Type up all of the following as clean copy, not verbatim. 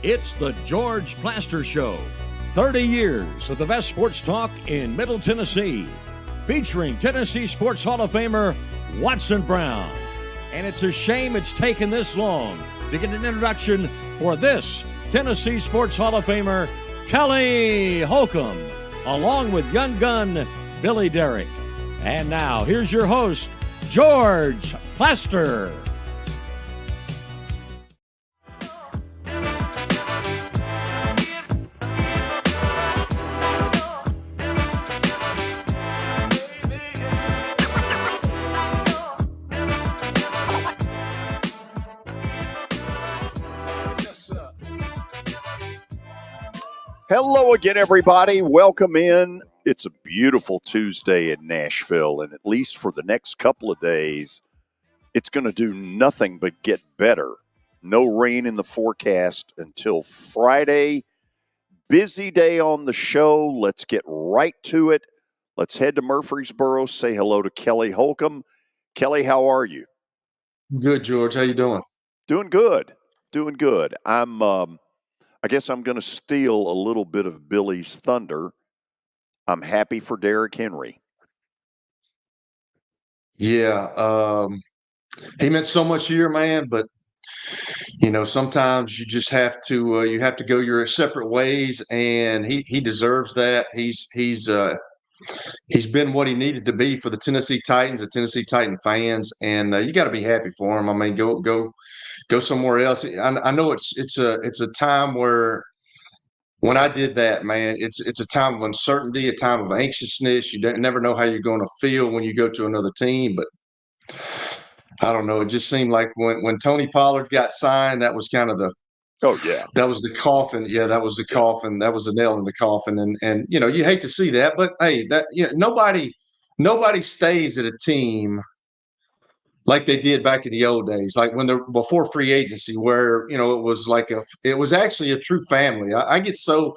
It's the George Plaster Show. 30 years of the best sports talk in Middle Tennessee. Featuring Tennessee Sports Hall of Famer Watson Brown. And it's a shame it's taken this long to get an introduction for this Tennessee Sports Hall of Famer, Kelly Holcomb, along with young gun Billy Derrick. And now, here's your host, George Plaster. Hello again, everybody. Welcome in. It's a beautiful Tuesday in Nashville, and at least for the next couple of days, it's going to do nothing but get better. No rain in the forecast until Friday. Busy day on the show. Let's get right to it. Let's head to Murfreesboro, say hello to Kelly Holcomb. Kelly, how are you? Good, George. How you doing? Doing good. Doing good. I guess I'm going to steal a little bit of Billy's thunder. I'm happy for Derrick Henry. Yeah, he meant so much here, man. But sometimes you just have to go your separate ways, and he deserves that. He's been what he needed to be for the Tennessee Titans, the Tennessee Titan fans, and you got to be happy for him. I mean, go somewhere else. I know it's a time where. When I did that, man, it's a time of uncertainty, a time of anxiousness. You never know how you're going to feel when you go to another team. But I don't know. It just seemed like when Tony Pollard got signed, that was kind of that was the coffin. Yeah, that was the coffin. That was the nail in the coffin. And you hate to see that, but hey, nobody stays at a team like they did back in the old days, like before free agency, where it was actually a true family. I get so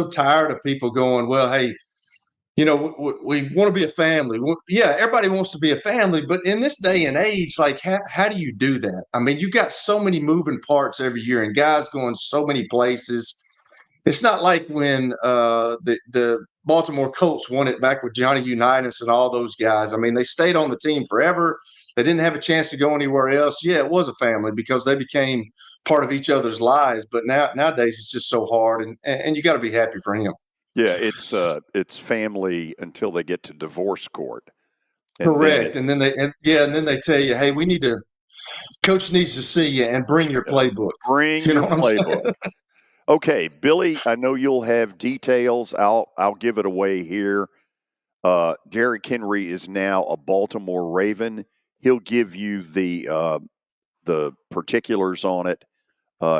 tired of people going, well, hey, we want to be a family. Well, yeah, everybody wants to be a family, but in this day and age, like how do you do that? I mean, you got so many moving parts every year, and guys going so many places. It's not like when the Baltimore Colts won it back with Johnny Unitas and all those guys. I mean, they stayed on the team forever. They didn't have a chance to go anywhere else. Yeah, it was a family because they became part of each other's lives. But nowadays, it's just so hard, and you got to be happy for him. Yeah, it's family until they get to divorce court. Correct, and then they tell you, hey, coach needs to see you and bring your playbook. Bring your playbook. Okay, Billy, I know you'll have details. I'll give it away here. Derrick Henry is now a Baltimore Raven. He'll give you the particulars on it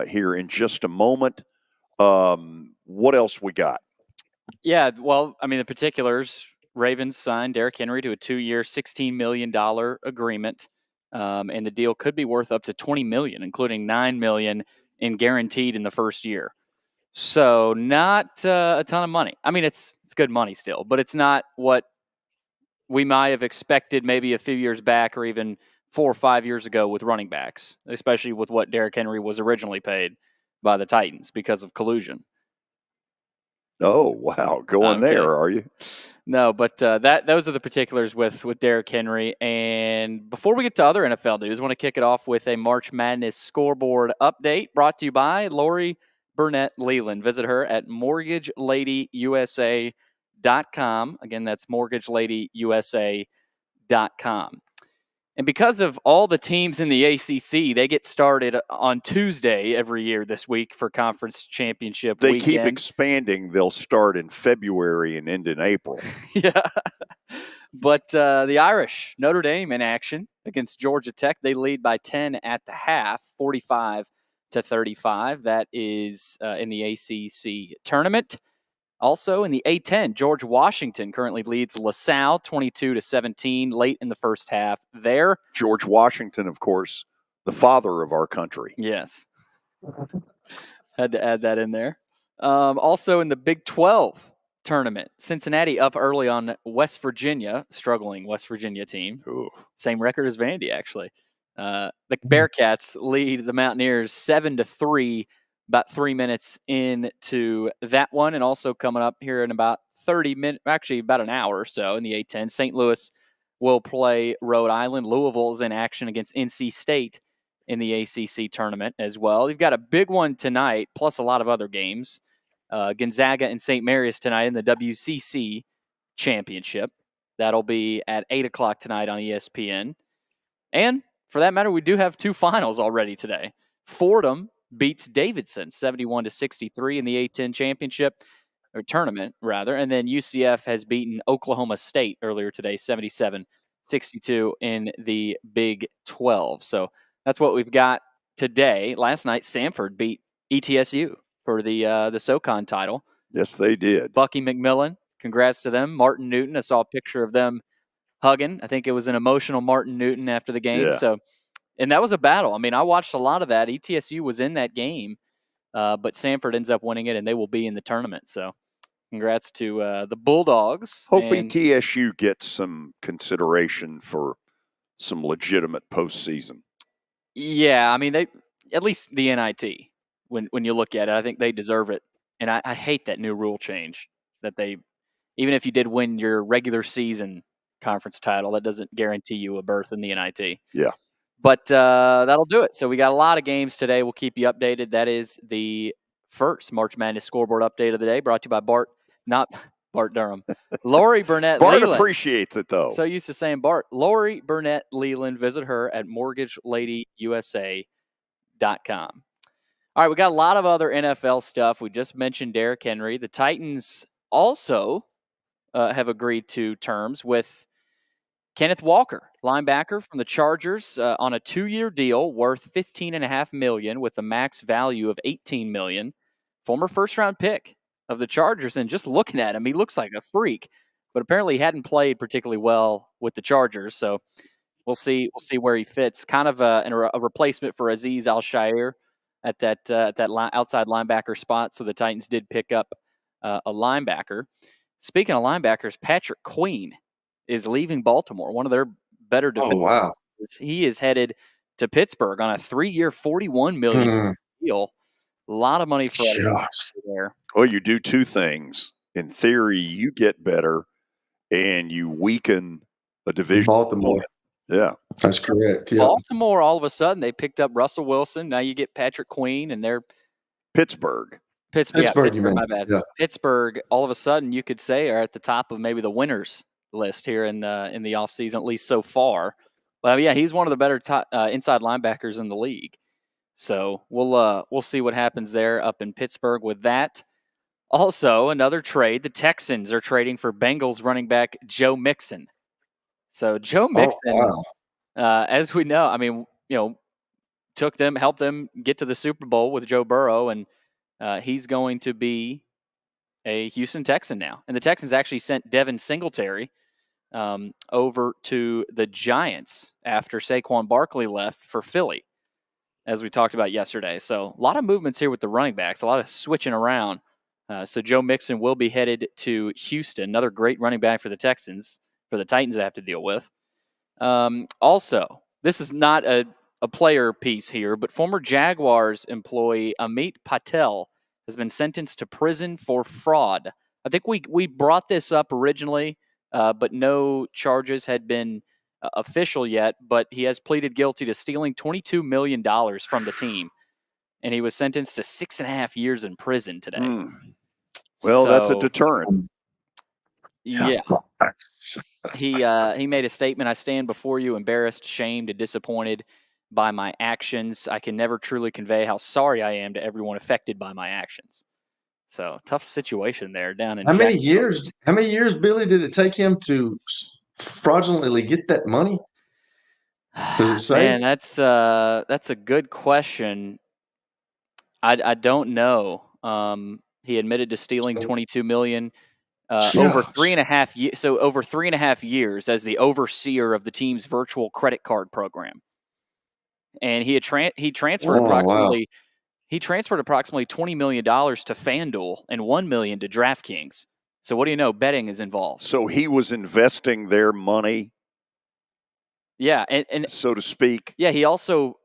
here in just a moment. What else we got? Yeah, well, I mean, the particulars, Ravens signed Derrick Henry to a 2-year, $16 million agreement, and the deal could be worth up to $20 million, including $9 million in guaranteed in the first year. So not a ton of money. I mean, it's good money still, but it's not what we might have expected maybe a few years back or even 4 or 5 years ago with running backs, especially with what Derrick Henry was originally paid by the Titans because of collusion. Oh, wow. Going there, are you? No, but those are the particulars with Derrick Henry. And before we get to other NFL news, I want to kick it off with a March Madness scoreboard update brought to you by Lori Barnette Leland. Visit her at mortgageladyusa.com. Again, that's mortgageladyusa.com. And because of all the teams in the ACC, they get started on Tuesday every year this week for conference championship weekend. They keep expanding. They'll start in February and end in April. Yeah. But the Irish, Notre Dame in action against Georgia Tech. They lead by 10 at the half, 45-35. That is in the ACC tournament. Also in the A10, George Washington currently leads LaSalle 22-17 late in the first half there. George Washington, of course, the father of our country. Yes. Had to add that in there. Also in the Big 12 tournament, Cincinnati up early on West Virginia, struggling West Virginia team. Ooh. Same record as Vandy, actually. The Bearcats lead the Mountaineers 7-3 about 3 minutes into that one. And also coming up here in about 30 minutes, actually about an hour or so in the A-10, St. Louis will play Rhode Island. Louisville is in action against NC State in the ACC tournament as well. You've got a big one tonight, plus a lot of other games. Gonzaga and St. Mary's tonight in the WCC Championship. That'll be at 8 o'clock tonight on ESPN. And for that matter, we do have two finals already today. Fordham beats Davidson 71-63 in the A-10 championship, or tournament, rather. And then UCF has beaten Oklahoma State earlier today, 77-62 in the Big 12. So that's what we've got today. Last night, Samford beat ETSU for the SoCon title. Yes, they did. Bucky McMillan, congrats to them. Martin Newton, I saw a picture of them hugging. I think it was an emotional Martin Newton after the game. Yeah. So, and that was a battle. I mean, I watched a lot of that. ETSU was in that game, but Samford ends up winning it, and they will be in the tournament. So, congrats to the Bulldogs. Hope ETSU gets some consideration for some legitimate postseason. Yeah, I mean, they at least the NIT. When you look at it, I think they deserve it. And I hate that new rule change that they, even if you did win your regular season conference title, that doesn't guarantee you a berth in the NIT. Yeah. But that'll do it. So we got a lot of games today. We'll keep you updated. That is the first March Madness scoreboard update of the day, brought to you by not Bart Durham. Lori Barnette Bart Leland. Appreciates it, though. So used to saying Bart. Lori Barnette Leland. Visit her at mortgageladyusa.com. All right, we got a lot of other NFL stuff. We just mentioned Derrick Henry. The Titans also have agreed to terms with Kenneth Walker, linebacker from the Chargers, on a 2-year deal worth $15.5 million with a max value of $18 million. Former first-round pick of the Chargers, and just looking at him, he looks like a freak. But apparently, he hadn't played particularly well with the Chargers, so we'll see where he fits. Kind of a replacement for Azeez Al-Shaair at that outside linebacker spot. So the Titans did pick up a linebacker. Speaking of linebackers, Patrick Queen is leaving Baltimore, one of their better defenders. Oh, wow. He is headed to Pittsburgh on a 3-year, $41 million deal. A lot of money for there. Well, you do two things. In theory, you get better, and you weaken a division. Baltimore. Yeah. That's correct. Yeah. Baltimore, all of a sudden, they picked up Russell Wilson. Now you get Patrick Queen, and they're Pittsburgh. Pittsburgh, you mean. my bad. Yeah. Pittsburgh, all of a sudden, you could say, are at the top of maybe the winners list here in the offseason, at least so far. But yeah, he's one of the better inside linebackers in the league. So we'll see what happens there up in Pittsburgh with that. Also, another trade. The Texans are trading for Bengals running back Joe Mixon. So Joe Mixon, as we know, I mean, helped them get to the Super Bowl with Joe Burrow, and he's going to be a Houston Texan now. And the Texans actually sent Devin Singletary over to the Giants after Saquon Barkley left for Philly, as we talked about yesterday. So a lot of movements here with the running backs, a lot of switching around. So Joe Mixon will be headed to Houston, another great running back for the Texans, for the Titans to have to deal with. Also, this is not a player piece here, but former Jaguars employee Amit Patel has been sentenced to prison for fraud. I think we brought this up originally, but no charges had been official yet, but he has pleaded guilty to stealing $22 million from the team, and he was sentenced to 6.5 years in prison today. Well, that's a deterrent. Yeah. He made a statement. I stand before you embarrassed, shamed, and disappointed by my actions. I can never truly convey how sorry I am to everyone affected by my actions. So tough situation there down in How many years, Billy, did it take him to fraudulently get that money? Does it say? Man, that's a good question. I don't know. He admitted to stealing $22 million over 3.5 years. So over 3.5 years as the overseer of the team's virtual credit card program, and he transferred approximately $20 million to FanDuel and $1 million to DraftKings. So what do you know? Betting is involved. So he was investing their money Yeah, and so to speak. Yeah, he also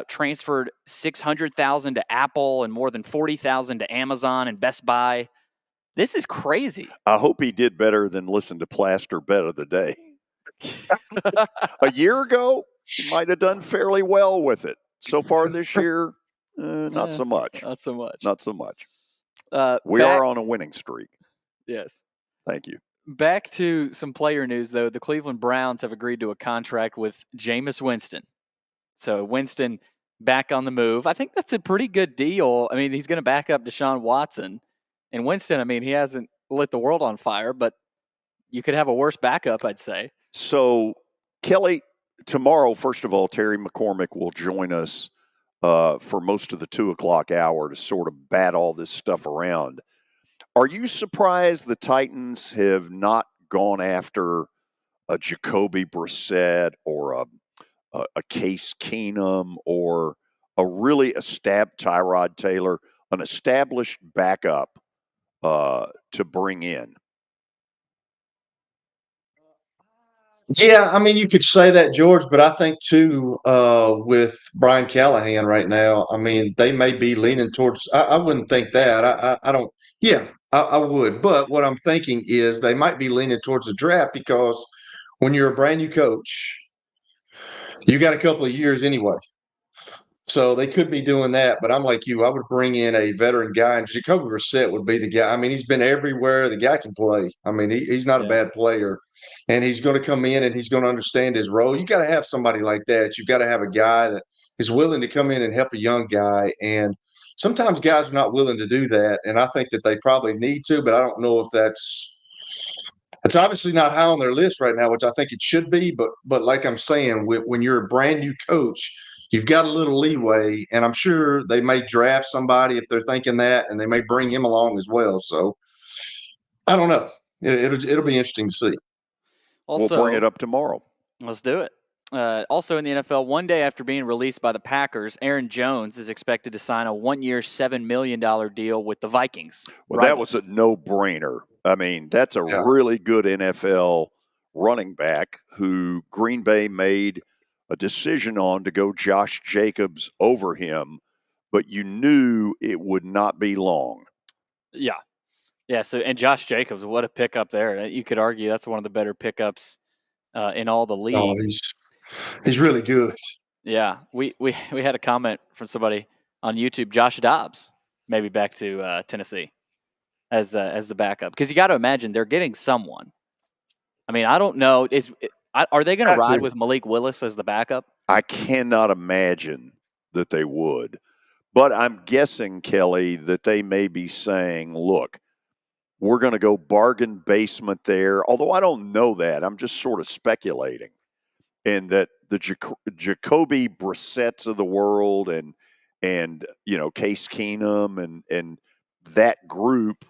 transferred $600,000 to Apple and more than $40,000 to Amazon and Best Buy. This is crazy. I hope he did better than listen to Plaster Bet of the Day. A year ago, he might have done fairly well with it. So far this year, not so much. Not so much. Not so much. We back, are on a winning streak. Yes. Thank you. Back to some player news, though. The Cleveland Browns have agreed to a contract with Jameis Winston. So Winston back on the move. I think that's a pretty good deal. I mean, he's going to back up Deshaun Watson. And Winston, I mean, he hasn't lit the world on fire, but you could have a worse backup, I'd say. So, Kelly, tomorrow, first of all, Terry McCormick will join us for most of the 2 o'clock hour to sort of bat all this stuff around. Are you surprised the Titans have not gone after a Jacoby Brissett or a Case Keenum or a really Tyrod Taylor, an established backup to bring in? Yeah, I mean, you could say that, George, but I think too, with Brian Callahan right now, I mean, they may be leaning towards. I wouldn't think that. I don't. Yeah, I would. But what I'm thinking is they might be leaning towards the draft because when you're a brand new coach, you got a couple of years anyway. So they could be doing that, but I'm like you. I would bring in a veteran guy, and Jacoby Brissett would be the guy. I mean, he's been everywhere. The guy can play. I mean, he's not a bad player, and he's going to come in and he's going to understand his role. You got to have somebody like that. You've got to have a guy that is willing to come in and help a young guy. And sometimes guys are not willing to do that, and I think that they probably need to, but I don't know if it's obviously not high on their list right now, which I think it should be. But like I'm saying, when you're a brand new coach, you've got a little leeway, and I'm sure they may draft somebody if they're thinking that, and they may bring him along as well. So I don't know. It'll be interesting to see. Also, we'll bring it up tomorrow. Let's do it. Also in the NFL, one day after being released by the Packers, Aaron Jones is expected to sign a 1-year, $7 million deal with the Vikings. Well, that was a no-brainer. I mean, that's a really good NFL running back who Green Bay made a decision on to go Josh Jacobs over him, but you knew it would not be long. Yeah. Yeah, so and Josh Jacobs, what a pickup there. You could argue that's one of the better pickups in all the league. Oh, he's really good. Yeah, we had a comment from somebody on YouTube, Josh Dobbs, maybe back to Tennessee as the backup, because you got to imagine they're getting someone. I mean, I don't know. Are they going to ride with Malik Willis as the backup? I cannot imagine that they would, but I'm guessing, Kelly, that they may be saying, "Look, we're going to go bargain basement there." Although I don't know that, I'm just sort of speculating. And that the Jacoby Brissetts of the world and Case Keenum and that group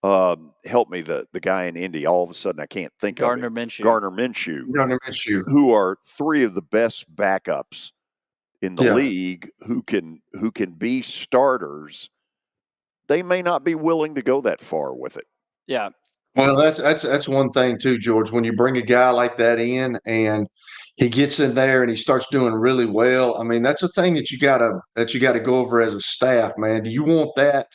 help me, the guy in Indy, all of a sudden I can't think of him. Gardner Minshew, who are three of the best backups in the league who can be starters. They may not be willing to go that far with it. Yeah. Well, that's one thing too, George. When you bring a guy like that in and he gets in there and he starts doing really well, I mean, that's a thing that you gotta go over as a staff, man. Do you want that?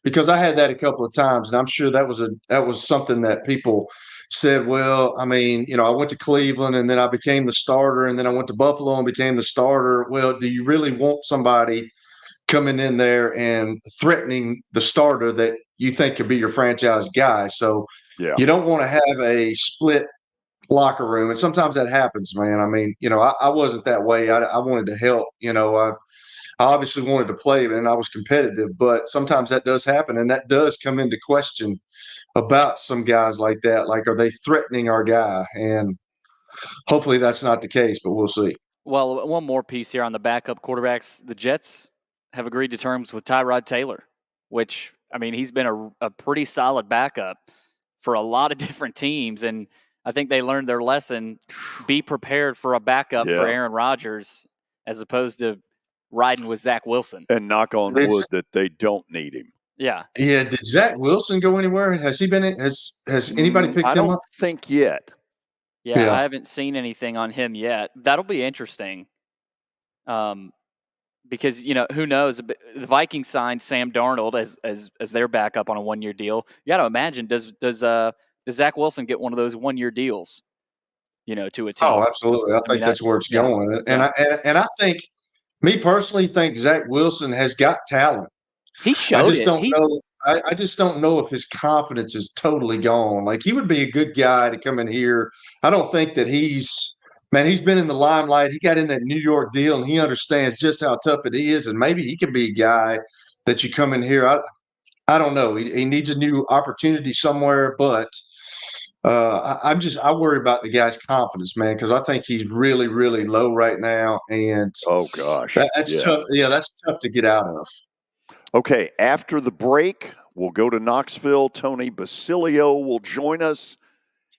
Because I had that a couple of times, and I'm sure that was something that people said. Well, I mean, I went to Cleveland and then I became the starter, and then I went to Buffalo and became the starter. Well, do you really want somebody coming in there and threatening the starter that you think could be your franchise guy? So you don't want to have a split locker room. And sometimes that happens, man. I mean, I wasn't that way. I wanted to help. I obviously wanted to play, and I was competitive. But sometimes that does happen, and that does come into question about some guys like that. Like, are they threatening our guy? And hopefully that's not the case, but we'll see. Well, one more piece here on the backup quarterbacks. The Jets have agreed to terms with Tyrod Taylor, which, I mean, he's been a pretty solid backup for a lot of different teams. And I think they learned their lesson. Be prepared for a backup for Aaron Rodgers as opposed to riding with Zach Wilson. And knock on wood that they don't need him. Yeah. Yeah. Did Zach Wilson go anywhere? Has he been? Has anybody picked him up? I don't think yet. Yeah, I haven't seen anything on him yet. That'll be interesting. Because, who knows? The Vikings signed Sam Darnold as their backup on a 1-year deal. You got to imagine, does Zach Wilson get one of those 1-year deals, to a team? Oh, absolutely. I think that's where it's going. And I think, me personally, think Zach Wilson has got talent. He showed I just it. don't know. I just don't know if his confidence is totally gone. Like, he would be a good guy to come in here. I don't think that he's been in the limelight. He got in that New York deal, and he understands just how tough it is. And maybe he could be a guy that you come in here. I don't know. He needs a new opportunity somewhere, but I worry about the guy's confidence, man, because I think he's really, really low right now. And oh gosh, that's tough. Yeah, that's tough to get out of. Okay, after the break, we'll go to Knoxville. Tony Basilio will join us,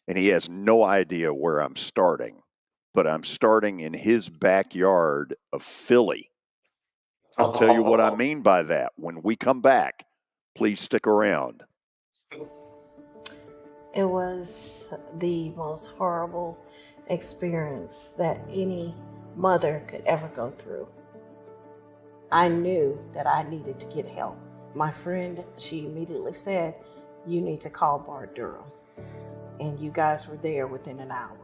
and he has no idea where I'm starting, but I'm starting in his backyard of Philly. I'll tell you what I mean by that when we come back. Please stick around. It was the most horrible experience that any mother could ever go through. I knew that I needed to get help. My friend, she immediately said, "You need to call Bart Durham." And you guys were there within an hour.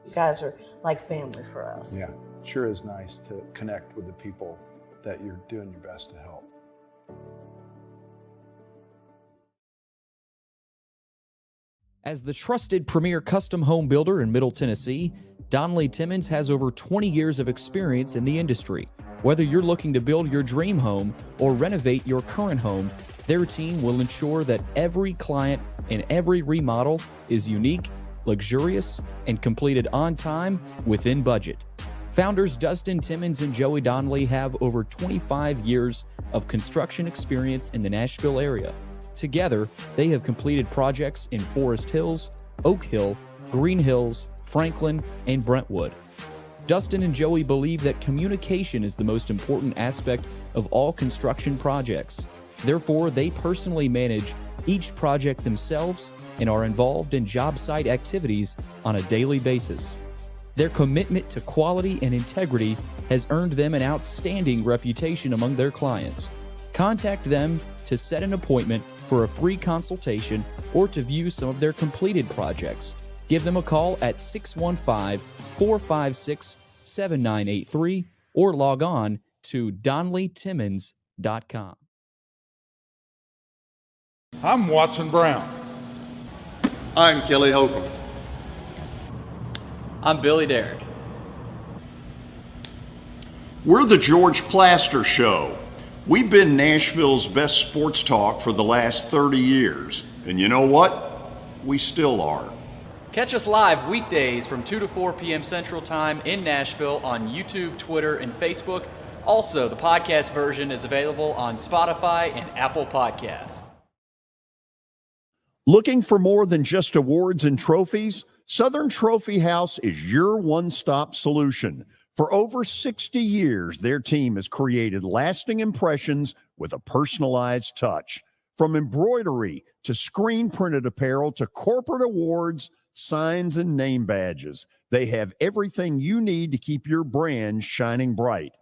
You guys are like family for us. Yeah, sure is nice to connect with the people that you're doing your best to help. As the trusted premier custom home builder in Middle Tennessee, Donnelly Timmons has over 20 years of experience in the industry. Whether you're looking to build your dream home or renovate your current home, their team will ensure that every client and every remodel is unique, luxurious, and completed on time within budget. Founders Dustin Timmons and Joey Donnelly have over 25 years of construction experience in the Nashville area. Together, they have completed projects in Forest Hills, Oak Hill, Green Hills, Franklin, and Brentwood. Dustin and Joey believe that communication is the most important aspect of all construction projects. Therefore, they personally manage each project themselves and are involved in job site activities on a daily basis. Their commitment to quality and integrity has earned them an outstanding reputation among their clients. Contact them to set an appointment for a free consultation or to view some of their completed projects. Give them a call at 615-456-7983 or log on to DonnellyTimmons.com. I'm Watson Brown. I'm Kelly Holcomb. I'm Billy Derrick. We're the George Plaster Show. We've been Nashville's best sports talk for the last 30 years. And you know what? We still are. Catch us live weekdays from 2 to 4 p.m. Central Time in Nashville on YouTube, Twitter, and Facebook. Also, the podcast version is available on Spotify and Apple Podcasts. Looking for more than just awards and trophies? Southern Trophy House is your one-stop solution. For over 60 years, their team has created lasting impressions with a personalized touch. From embroidery to screen-printed apparel to corporate awards, signs, and name badges, they have everything you need to keep your brand shining bright.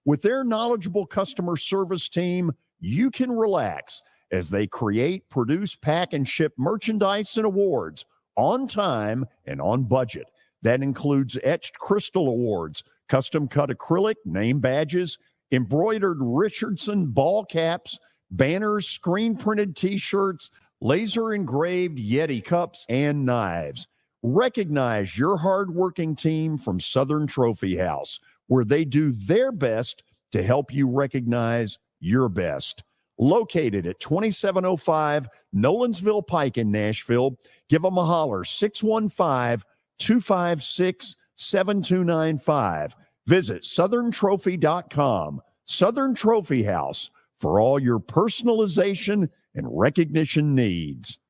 With their knowledgeable customer service team, you can relax as they create, produce, pack, and ship merchandise and awards on time and on budget. That includes etched crystal awards, custom-cut acrylic name badges, embroidered Richardson ball caps, banners, screen-printed T-shirts, laser-engraved Yeti cups, and knives. Recognize your hard-working team from Southern Trophy House, where they do their best to help you recognize your best. Located at 2705 Nolensville Pike in Nashville, give them a holler, 615-256-7295. Visit southerntrophy.com. Southern Trophy House, for all your personalization and recognition needs.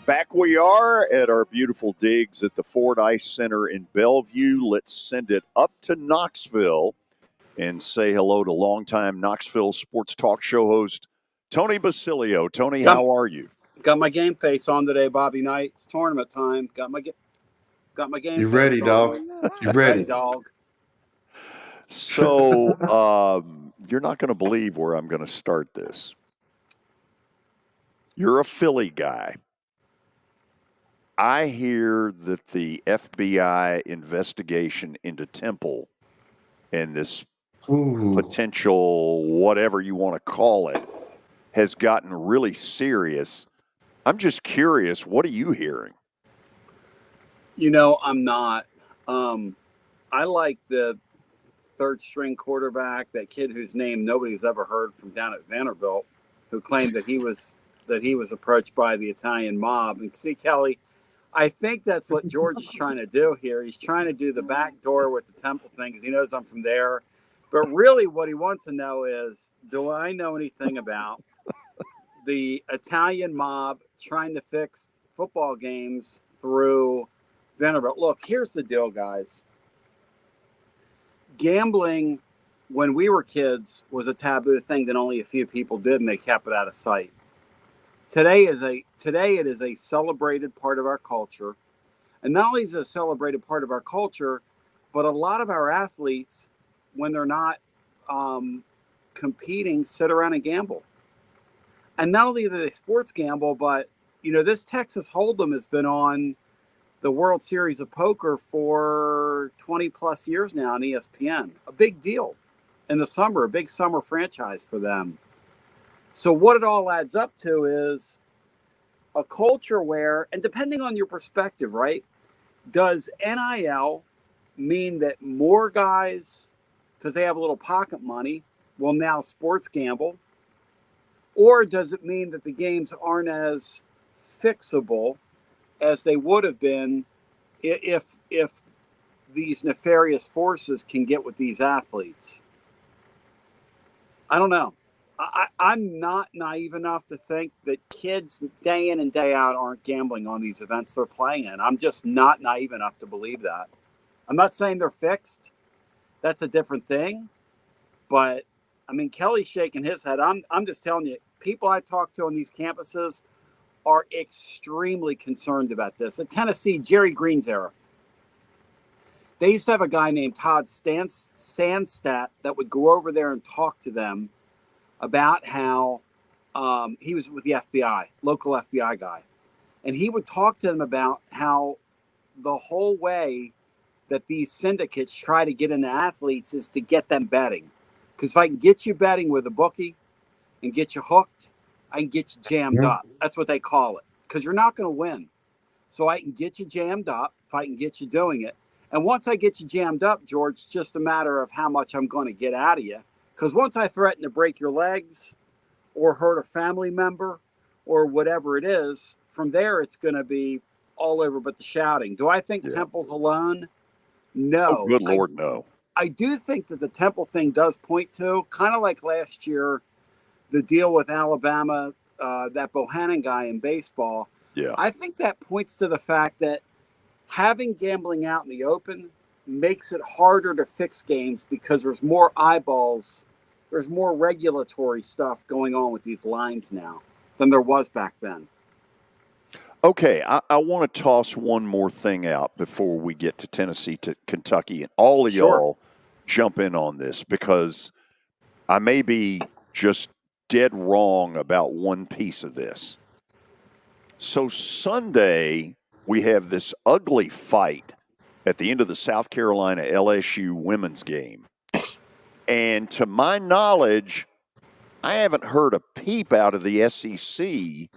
Back we are at our beautiful digs at the Ford Ice Center in Bellevue. Let's send it up to Knoxville and say hello to longtime Knoxville sports talk show host Tony Basilio. Tony, how are you? Got my game face on today, Bobby Knight. It's tournament time. Got my game You face ready, on. dog? You ready, dog? So you're not going to believe where I'm going to start this. You're a Philly guy. I hear that the FBI investigation into Temple and this potential, whatever you want to call it, has gotten really serious. I'm just curious, what are you hearing? I'm not. I like the third string quarterback, that kid whose name nobody's ever heard from down at Vanderbilt, who claimed that he was approached by the Italian mob. And see, Kelly, I think that's what George is trying to do here. He's trying to do the back door with the Temple thing because he knows I'm from there. But really what he wants to know is, do I know anything about the Italian mob trying to fix football games through Vanderbilt? Look, here's the deal, guys. Gambling when we were kids was a taboo thing that only a few people did, and they kept it out of sight. Today it is a celebrated part of our culture. And not only is it a celebrated part of our culture, but a lot of our athletes, when they're not competing, sit around and gamble. And not only do they sports gamble, but, this Texas Hold'em has been on the World Series of Poker for 20 plus years now on ESPN. A big deal in the summer, a big summer franchise for them. So what it all adds up to is a culture where, and depending on your perspective, right, does NIL mean that more guys, because they have a little pocket money, will now sports gamble? Or does it mean that the games aren't as fixable as they would have been if these nefarious forces can get with these athletes? I don't know. I'm not naive enough to think that kids day in and day out aren't gambling on these events they're playing in. I'm just not naive enough to believe that. I'm not saying they're fixed. That's a different thing. But, Kelly's shaking his head. I'm just telling you, people I talk to on these campuses are extremely concerned about this. At Tennessee, Jerry Green's era, they used to have a guy named Todd Sandstadt that would go over there and talk to them about how he was with the FBI, local FBI guy. And he would talk to them about how the whole way that these syndicates try to get into athletes is to get them betting. Because if I can get you betting with a bookie and get you hooked, I can get you jammed up. That's what they call it. Because you're not going to win. So I can get you jammed up if I can get you doing it. And once I get you jammed up, George, it's just a matter of how much I'm going to get out of you. Because once I threaten to break your legs or hurt a family member or whatever it is, from there it's going to be all over but the shouting. Do I think Temple's alone? No. Oh, good Lord, no. I do think that the Temple thing does point to, kind of like last year, the deal with Alabama, that Bohannon guy in baseball. Yeah. I think that points to the fact that having gambling out in the open makes it harder to fix games because there's more eyeballs, there's more regulatory stuff going on with these lines now than there was back then. Okay, I want to toss one more thing out before we get to Tennessee to Kentucky, and all of y'all jump in on this because I may be just dead wrong about one piece of this. So Sunday, we have this ugly fight at the end of the South Carolina LSU women's game. And to my knowledge, I haven't heard a peep out of the SEC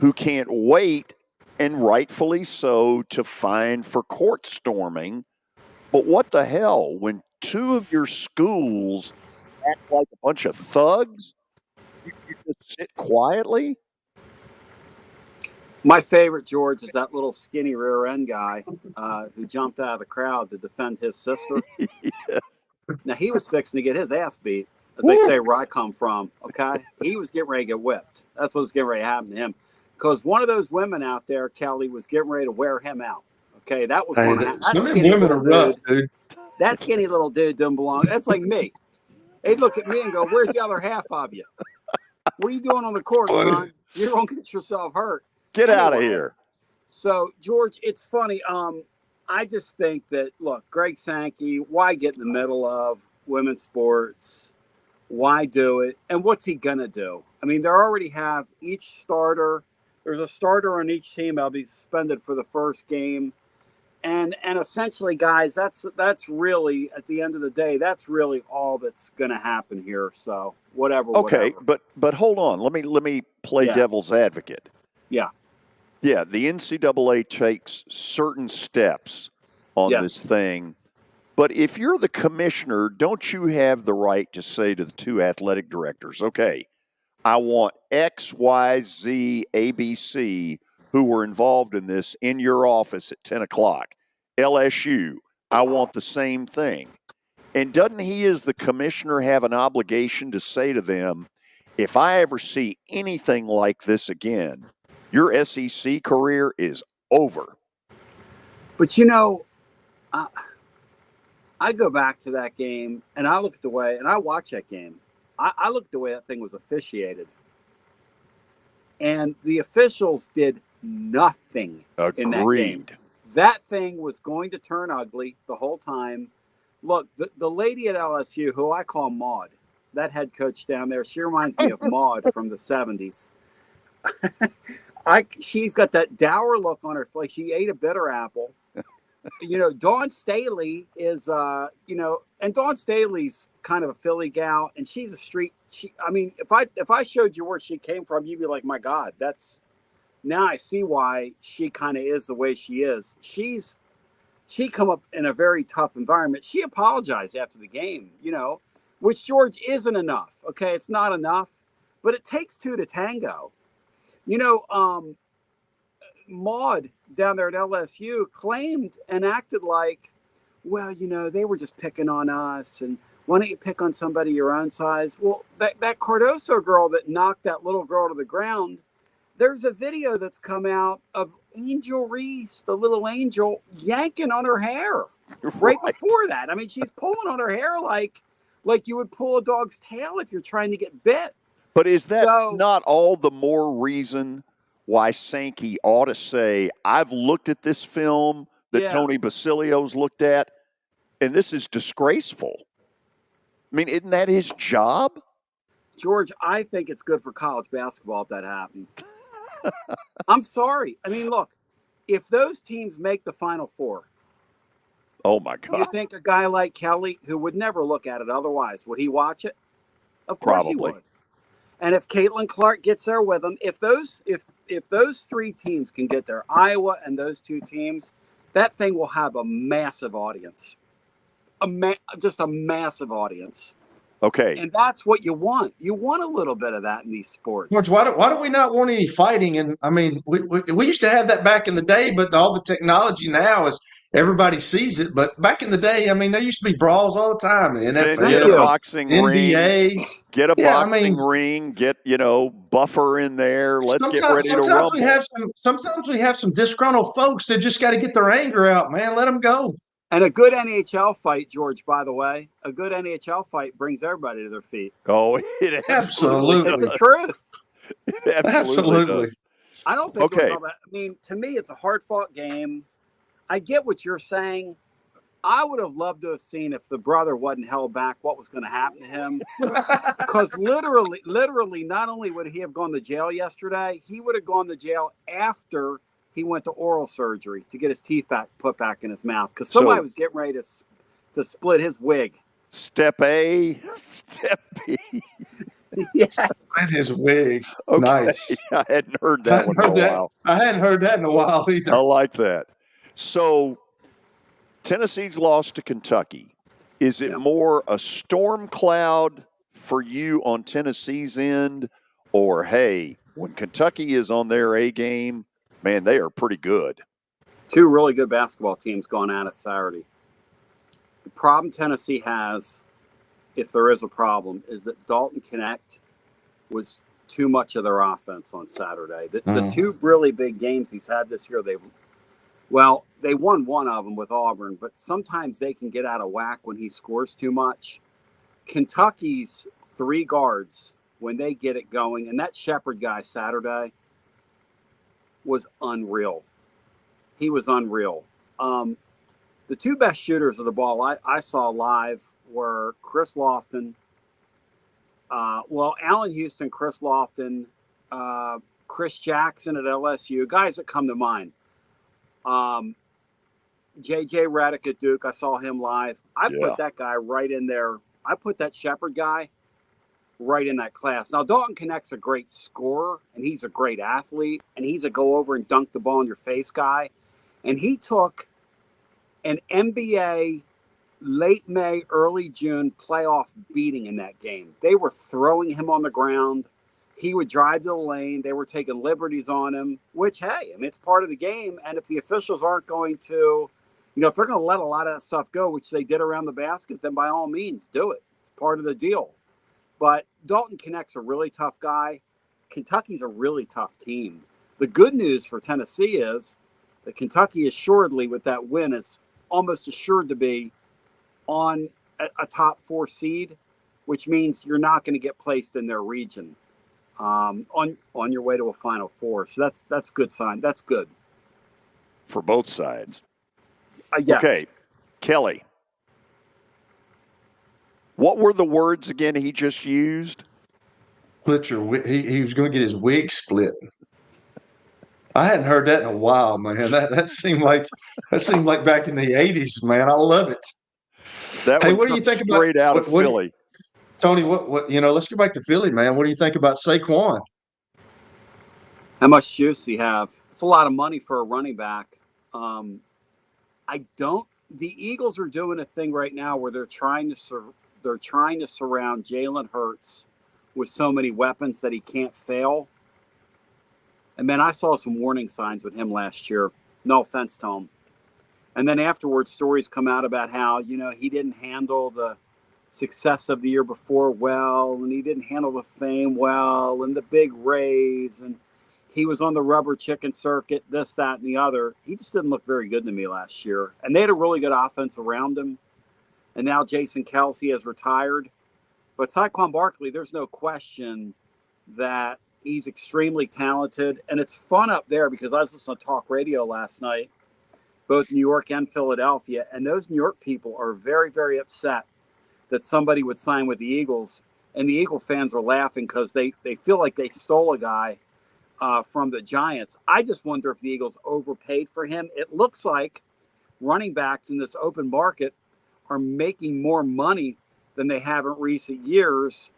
who can't wait, and rightfully so, to fine for court storming. But what the hell? When two of your schools act like a bunch of thugs, you just sit quietly? My favorite, George, is that little skinny rear end guy who jumped out of the crowd to defend his sister. Yes. Now, he was fixing to get his ass beat, as they say where I come from, okay? He was getting ready to get whipped. That's what was getting ready to happen to him. because one of those women out there, Kelly, was getting ready to wear him out. Okay, that was Hey, going to happen. some of them women are rough, dude. That skinny little dude doesn't belong. That's like me. They'd look at me and go, "Where's the other half of you? What are you doing on the court, son? You're going to get yourself hurt. Get out of here." So, George, it's funny. I just think that, look, Greg Sankey, why get in the middle of women's sports? Why do it? And what's he going to do? I mean, they already have each starter. There's a starter on each team that'll be suspended for the first game. And essentially, guys, that's really, at the end of the day, that's really all that's going to happen here. So whatever. Okay, whatever. but hold on. Let me play devil's advocate. Yeah. Yeah, the NCAA takes certain steps on this thing. But if you're the commissioner, don't you have the right to say to the two athletic directors, okay, I want X, Y, Z, A, B, C who were involved in this in your office at 10 o'clock. LSU, I want the same thing. And doesn't he, as the commissioner, have an obligation to say to them, if I ever see anything like this again, your SEC career is over? But, I go back to that game, and I look at the way, and I watch that game. I look at the way that thing was officiated. And the officials did nothing in that game. That thing was going to turn ugly the whole time. Look, the lady at LSU, who I call Maud, that head coach down there, she reminds me of Maud from the 70s. She's got that dour look on her face. She ate a bitter apple. Dawn Staley is, and Dawn Staley's kind of a Philly gal, and she's a street. If I showed you where she came from, you'd be like, my God, now I see why she kind of is the way she is. She come up in a very tough environment. She apologized after the game, which, George, isn't enough. Okay, it's not enough, but it takes two to tango. Maud down there at LSU claimed and acted like, well, they were just picking on us, and why don't you pick on somebody your own size? Well, that Cardoso girl that knocked that little girl to the ground, there's a video that's come out of Angel Reese, the little angel, yanking on her hair right before that. I mean, she's pulling on her hair like you would pull a dog's tail if you're trying to get bit. But is that not all the more reason why Sankey ought to say, I've looked at this film that Tony Basilio's looked at, and this is disgraceful? I mean, isn't that his job? George, I think it's good for college basketball if that happened. I'm sorry. I mean, look, if those teams make the Final Four, oh my God, you think a guy like Kelly, who would never look at it otherwise, would he watch it? Of course he would. And if Caitlin Clark gets there with them, if those three teams can get there, Iowa and those two teams, that thing will have a massive audience, just a massive audience. Okay. And that's what you want. You want a little bit of that in these sports. George, why do we not want any fighting? And I mean, we used to have that back in the day, but all the technology now is everybody sees it. But back in the day, I mean, there used to be brawls all the time. The NFL, get a boxing NBA, ring, get a boxing ring, get Buffer in there. Let's get ready to rumble. Sometimes we have some disgruntled folks that just got to get their anger out, man. Let them go. And a good NHL fight, George, by the way, a good NHL fight brings everybody to their feet. Oh, it absolutely It's the truth. It absolutely does. I don't think it was all that. I mean, to me, it's a hard-fought game. I get what you're saying. I would have loved to have seen, if the brother wasn't held back, what was going to happen to him. Because literally, not only would he have gone to jail yesterday, he would have gone to jail after he went to oral surgery to get his teeth put back in his mouth, because somebody was getting ready to split his wig. Step A, step B. Split his wig. Okay. Nice. I hadn't heard that one in a while. I hadn't heard that in a while either. I like that. So Tennessee's lost to Kentucky. Is it more a storm cloud for you on Tennessee's end, or, hey, when Kentucky is on their A game, man, they are pretty good? Two really good basketball teams going at it Saturday. The problem Tennessee has, if there is a problem, is that Dalton Knecht was too much of their offense on Saturday. The two really big games he's had this year, they won one of them with Auburn, but sometimes they can get out of whack when he scores too much. Kentucky's 3 guards, when they get it going, and that Shepherd guy Saturday was unreal. He was unreal. The 2 best shooters of the ball I saw live were Chris Lofton. Allen Houston, Chris Lofton, Chris Jackson at LSU, guys that come to mind. J.J. Redick at Duke, I saw him live. I put that guy right in there. I put that Shepherd guy right in that class. Now, Dalton Connect's a great scorer, and he's a great athlete, and he's a go over and dunk the ball in your face guy. And he took an NBA late May, early June playoff beating in that game. They were throwing him on the ground. He would drive to the lane. They were taking liberties on him, which, hey, I mean, it's part of the game. And if the officials aren't going to, if they're going to let a lot of that stuff go, which they did around the basket, then by all means, do it. It's part of the deal. But Dalton Connect's a really tough guy. Kentucky's a really tough team. The good news for Tennessee is that Kentucky assuredly, with that win, is almost assured to be on a top 4 seed, which means you're not going to get placed in their region on your way to a Final Four. So that's good sign. That's good for both sides. Yes. Okay, Kelly. What were the words again he just used? Split he was going to get his wig split. I hadn't heard that in a while, man. That seemed like back in the 80s, man. I love it. Hey, what do you think straight out of Philly? Tony, what let's go back to Philly, man. What do you think about Saquon? How much juice he have? It's a lot of money for a running back. The Eagles are doing a thing right now where they're trying to surround Jalen Hurts with so many weapons that he can't fail. And man, I saw some warning signs with him last year. No offense to him. And then afterwards, stories come out about how, he didn't handle the success of the year before well, and he didn't handle the fame well, and the big raise, and he was on the rubber chicken circuit, this, that, and the other. He just didn't look very good to me last year. And they had a really good offense around him. And now Jason Kelsey has retired. But Saquon Barkley, there's no question that he's extremely talented. And it's fun up there because I was listening to talk radio last night, both New York and Philadelphia. And those New York people are very, very upset that somebody would sign with the Eagles. And the Eagle fans are laughing because they feel like they stole a guy from the Giants. I just wonder if the Eagles overpaid for him. It looks like running backs in this open market are making more money than they have in recent years,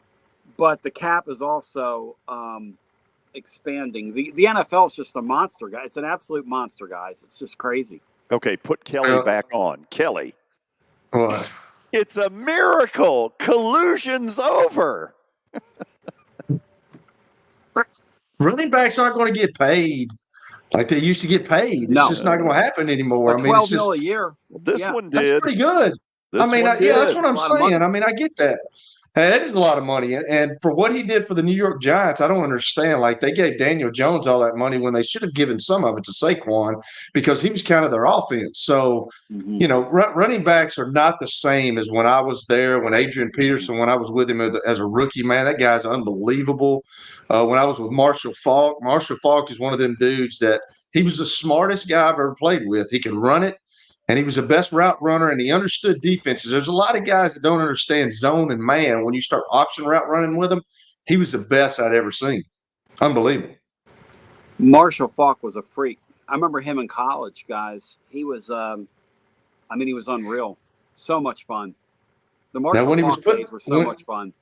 but the cap is also expanding. The NFL is just a monster, guy. It's an absolute monster, guys. It's just crazy. Okay, put Kelly back on. Kelly. What? It's a miracle. Collusion's over. Running backs aren't going to get paid like they used to get paid. It's just not going to happen anymore. But $12 million a year. This one did. That's pretty good. That's what I'm saying. I mean, I get that. Hey, that is a lot of money. And for what he did for the New York Giants, I don't understand. Like, they gave Daniel Jones all that money when they should have given some of it to Saquon because he was kind of their offense. So, running backs are not the same as when I was there, when Adrian Peterson, when I was with him as a rookie, man, that guy's unbelievable. When I was with Marshall Faulk is one of them dudes that he was the smartest guy I've ever played with. He could run it. And he was the best route runner, and he understood defenses. There's a lot of guys that don't understand zone and man. When you start option route running with him, he was the best I'd ever seen. Unbelievable. Marshall Faulk was a freak. I remember him in college, guys. He was, he was unreal. So much fun. The Marshall Faulk days were so much fun.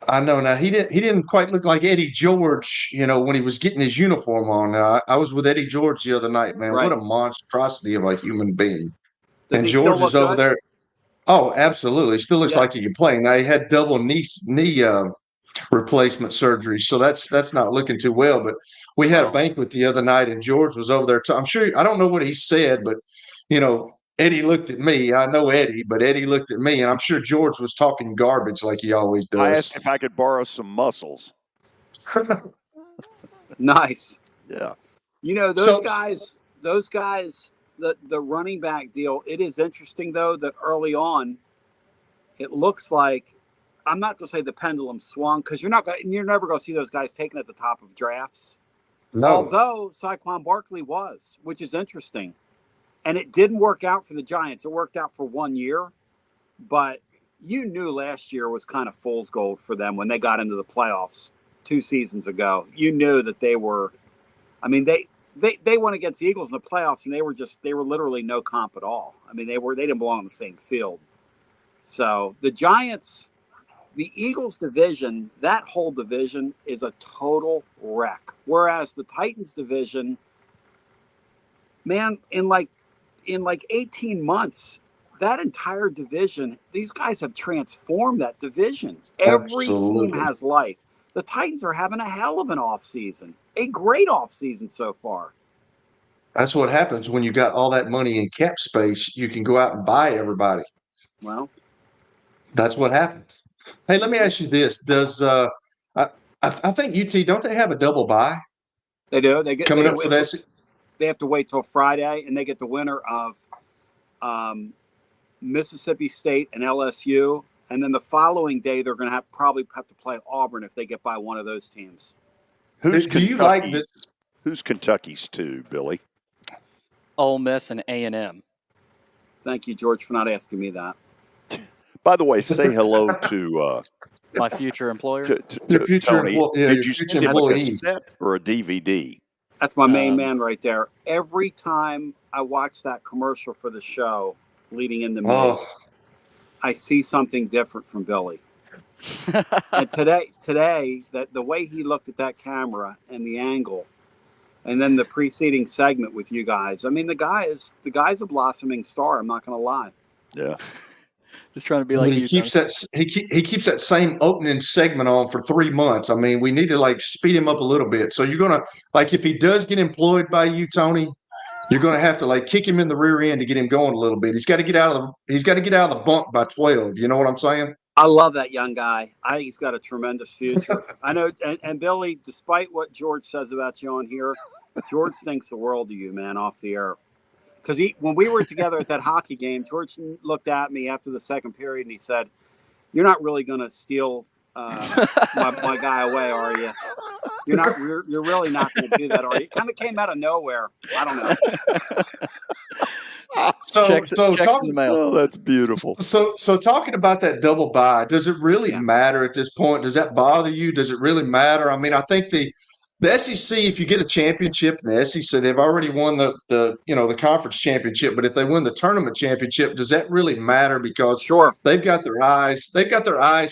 I know. Now, he didn't quite look like Eddie George, when he was getting his uniform on. Now, I was with Eddie George the other night, man. Right. What a monstrosity of a human being. And George is over there. Oh, absolutely. He still looks like he can play. Now, he had double knee replacement surgery, so that's not looking too well. But we had a banquet the other night, and George was over there. I'm sure – I don't know what he said, but, Eddie looked at me. I know Eddie, but Eddie looked at me, and I'm sure George was talking garbage like he always does. I asked if I could borrow some muscles. Nice. Yeah. You know, those guys, the running back deal, it is interesting, though, that early on, it looks like, I'm not going to say the pendulum swung, because you're never going to see those guys taken at the top of drafts. No. Although Saquon Barkley was, which is interesting. And it didn't work out for the Giants. It worked out for 1 year. But you knew last year was kind of fool's gold for them when they got into the playoffs 2 seasons ago. You knew that they were, I mean, they went against the Eagles in the playoffs, and they were literally no comp at all. I mean, they didn't belong on the same field. So the Giants, the Eagles division, that whole division is a total wreck. Whereas the Titans division, man, in like 18 months, that entire division, these guys have transformed that division. Every team has life. The Titans are having a hell of an offseason, a great offseason so far. That's what happens when you got all that money in cap space. You can go out and buy everybody. Well, that's what happened. Hey, let me ask you this: does I think UT, don't they have a double bye? They do. They get coming up for that. They have to wait till Friday, and they get the winner of Mississippi State and LSU, and then the following day they're going to probably have to play Auburn if they get by one of those teams. Who's Kentucky's two, Billy? Ole Miss and A&M. Thank you, George, for not asking me that. By the way, say hello to my future employer. Your future Tony. Did you send him a cassette or a DVD? That's my main man right there. Every time I watch that commercial for the show leading into May, I see something different from Billy. And today, that the way he looked at that camera and the angle, and then the preceding segment with you guys. I mean, the guy's a blossoming star. I'm not going to lie. Yeah. Just trying to be like he keeps that same opening segment on for 3 months. I mean, we need to speed him up a little bit. So you're gonna if he does get employed by you, Tony, you're gonna have to kick him in the rear end to get him going a little bit. He's got to get out of the bunk by 12. You know what I'm saying? I love that young guy. I think he's got a tremendous future. I know, and Billy, despite what George says about you on here, George thinks the world of you, man, off the air. Because when we were together at that hockey game, George looked at me after the second period and he said, "You're not really going to steal my guy away, are you? You're really not going to do that, are you?" It kind of came out of nowhere. I don't know. Checks in the mail. Oh, that's beautiful. So talking about that double bye, does it really matter at this point? Does that bother you? Does it really matter? I mean, I think the SEC, if you get a championship in the SEC, they've already won the conference championship. But if they win the tournament championship, does that really matter? Because they've got their eyes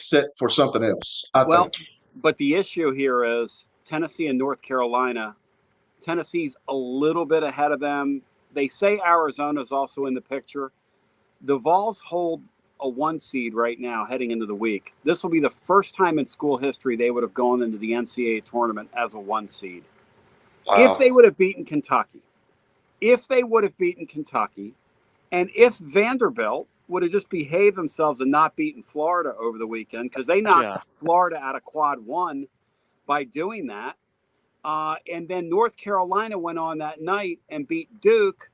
set for something else. I think. But the issue here is Tennessee and North Carolina. Tennessee's a little bit ahead of them. They say Arizona's also in the picture. The Vols hold a 1 seed right now heading into the week. This will be the first time in school history they would have gone into the NCAA tournament as a 1 seed. Wow. If they would have beaten Kentucky, and if Vanderbilt would have just behaved themselves and not beaten Florida over the weekend, because they knocked Florida out of quad 1 by doing that. And then North Carolina went on that night and beat Duke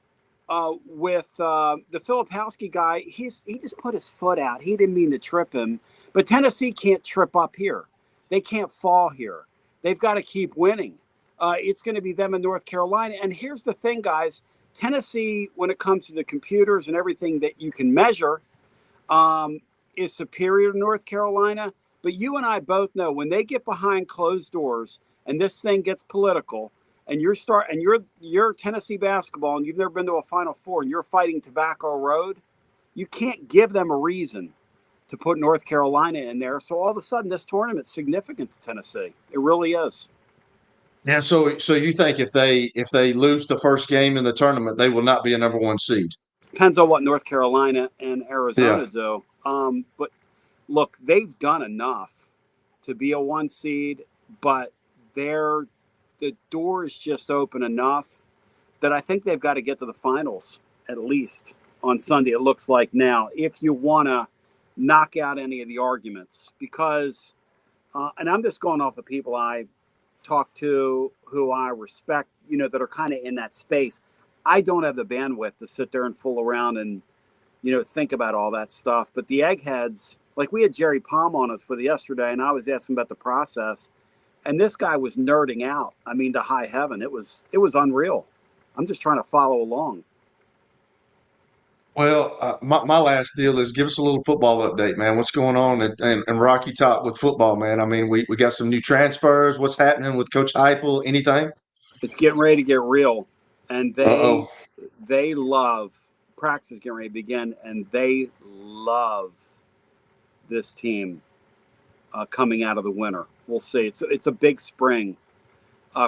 with the Filipowski guy. He just put his foot out. He didn't mean to trip him. But Tennessee can't trip up here. They can't fall here. They've got to keep winning. It's going to be them in North Carolina. And here's the thing, guys. Tennessee, when it comes to the computers and everything that you can measure, is superior to North Carolina. But you and I both know when they get behind closed doors and this thing gets political, and you're Tennessee basketball, and you've never been to a Final Four, and you're fighting Tobacco Road, you can't give them a reason to put North Carolina in there. So all of a sudden, this tournament's significant to Tennessee. It really is. Yeah. So you think if they lose the first game in the tournament, they will not be a number 1 seed? Depends on what North Carolina and Arizona do. But look, they've done enough to be a 1 seed, but the door is just open enough that I think they've got to get to the finals at least on Sunday. It looks like now, if you want to knock out any of the arguments, because, and I'm just going off the people I talk to who I respect, that are kind of in that space. I don't have the bandwidth to sit there and fool around and, think about all that stuff. But the eggheads, like we had Jerry Palm on us for the yesterday, and I was asking about the process, and this guy was nerding out. I mean, to high heaven. It was unreal. I'm just trying to follow along. Well, my last deal is give us a little football update, man. What's going on in Rocky Top with football, man? I mean, we got some new transfers. What's happening with Coach Heupel? Anything? It's getting ready to get real, and Uh-oh. they love practice is getting ready to begin, and they love this team coming out of the winter. We'll see. It's a big spring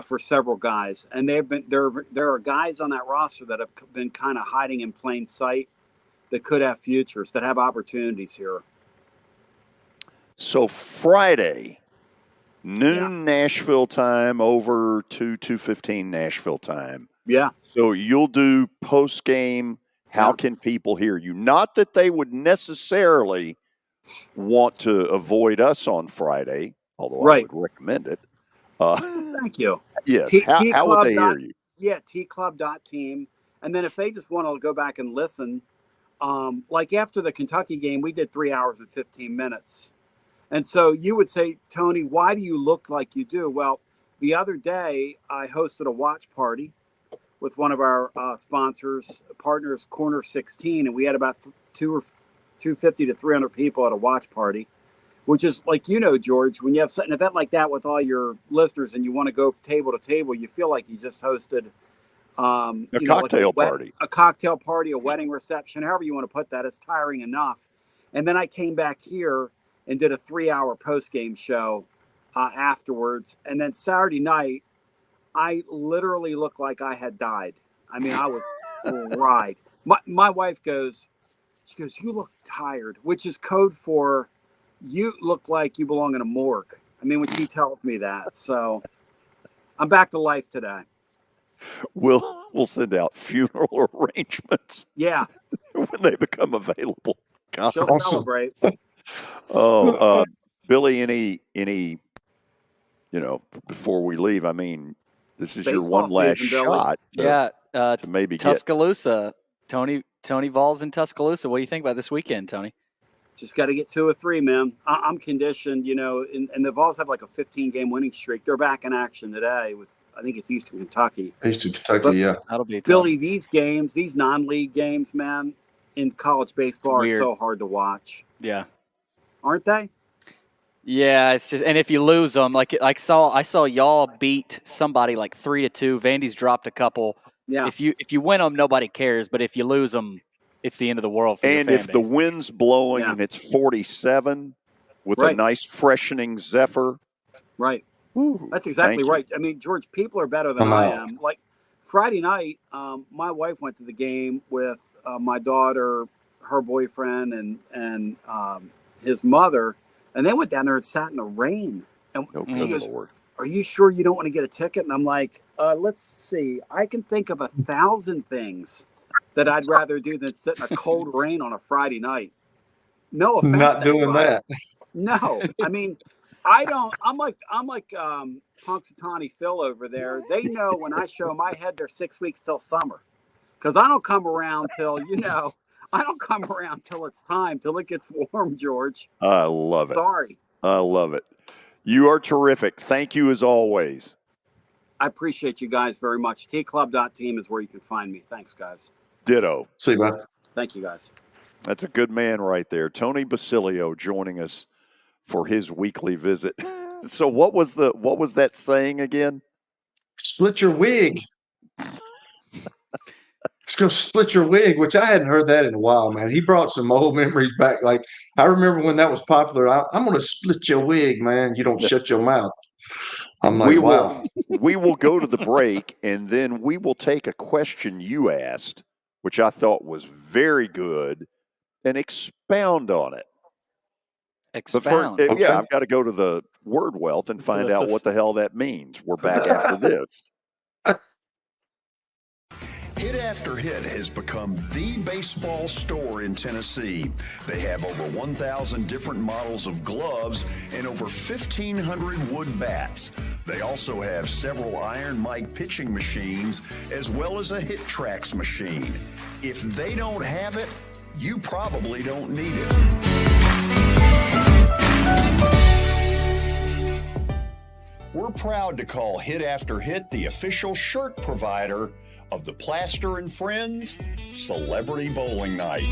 for several guys, and there are guys on that roster that have been kind of hiding in plain sight that could have futures, that have opportunities here. So Friday, noon Nashville time over to 2:15 Nashville time. Yeah. So you'll do post game. How can people hear you? Not that they would necessarily want to avoid us on Friday, although I would recommend it. Thank you. Yes. How would they hear you? Yeah, tclub.team. And then if they just want to go back and listen, like after the Kentucky game, we did 3 hours and 15 minutes. And so you would say, Tony, why do you look like you do? Well, the other day I hosted a watch party with one of our partners, Corner 16, and we had about 250 to 300 people at a watch party, which is like, George, when you have an event like that with all your listeners and you want to go table to table, you feel like you just hosted a cocktail party. A cocktail party, a wedding reception, however you want to put that. It's tiring enough. And then I came back here and did a 3-hour post-game show afterwards. And then Saturday night, I literally looked like I had died. I mean, I was fried. My wife goes, you look tired, which is code for you look like you belong in a morgue. I mean, when she tells me that. So I'm back to life today. We'll send out funeral arrangements. Yeah. When they become available. God, she'll awesome. Celebrate. Billy, any before we leave, I mean, this is your one last shot. To maybe Tuscaloosa. Tony Vols in Tuscaloosa. What do you think about this weekend, Tony? Just got to get 2 or 3, man. I'm conditioned, and the Vols have like a 15-game winning streak. They're back in action today with, I think it's Eastern Kentucky. That'll be tough. Billy, these games, these non-league games, man, in college baseball are so hard to watch. Yeah. Aren't they? Yeah, it's just, and if you lose them, I saw y'all beat somebody like 3-2. Vandy's dropped a couple. Yeah. If you win them, nobody cares. But if you lose them, it's the end of the world for your fan if base. the wind's blowing and it's 47 with a nice freshening zephyr. Right. Woo, that's exactly right. I mean, George, people are better than I am. Like Friday night, my wife went to the game with my daughter, her boyfriend, and his mother, and they went down there and sat in the rain. And she goes, "Are you sure you don't want to get a ticket?" And I'm like, "Let's see. I can think of 1,000 things that I'd rather do than sit in a cold rain on a Friday night." No offense. Not doing that. No, I mean, I don't. I'm like Punxsutawney Phil over there. They know when I show my head, they're 6 weeks till summer, because I don't come around till I don't come around till it's time, till it gets warm, George. I love it. Sorry. I love it. You are terrific. Thank you as always. I appreciate you guys very much. tclub.team is where you can find me. Thanks, guys. Ditto. See you, man. Thank you, guys. That's a good man right there. Tony Basilio joining us for his weekly visit. So what was that saying again? Split your wig. It's going to split your wig, which I hadn't heard that in a while, man. He brought some old memories back. Like, I remember when that was popular. I'm going to split your wig, man. You don't shut your mouth. I'm like, wow. We will go to the break, and then we will take a question you asked, which I thought was very good, and expound on it. Expound? Okay. Yeah, I've got to go to the word wealth and find out what the hell that means. We're back after this. Hit After Hit has become the baseball store in Tennessee. They have over 1,000 different models of gloves and over 1,500 wood bats. They also have several Iron Mike pitching machines as well as a Hit Tracks machine. If they don't have it, you probably don't need it. We're proud to call Hit After Hit the official shirt provider of the Plaster and Friends Celebrity Bowling Night.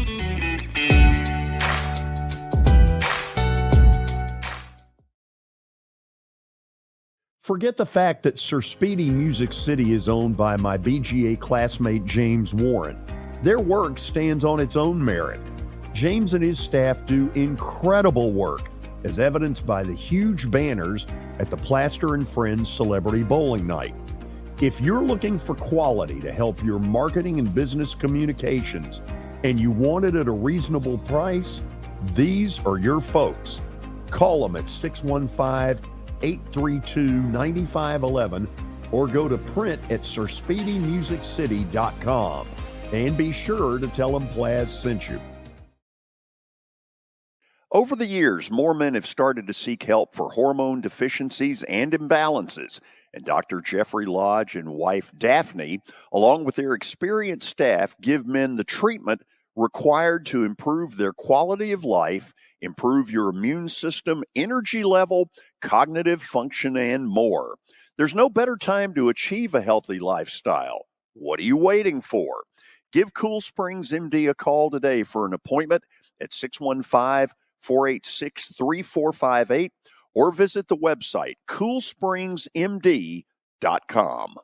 Forget the fact that Sir Speedy Music City is owned by my BGA classmate James Warren. Their work stands on its own merit. James and his staff do incredible work, as evidenced by the huge banners at the Plaster and Friends Celebrity Bowling Night. If you're looking for quality to help your marketing and business communications, and you want it at a reasonable price, these are your folks. Call them at 615-832-9511 or go to print at sirspeedymusiccity.com. And be sure to tell them Plaz sent you. Over the years, more men have started to seek help for hormone deficiencies and imbalances, and Dr. Jeffrey Lodge and wife Daphne, along with their experienced staff, give men the treatment required to improve their quality of life, improve your immune system, energy level, cognitive function, and more. There's no better time to achieve a healthy lifestyle. What are you waiting for? Give Cool Springs MD a call today for an appointment at 615-486-3458 or visit the website coolspringsmd.com.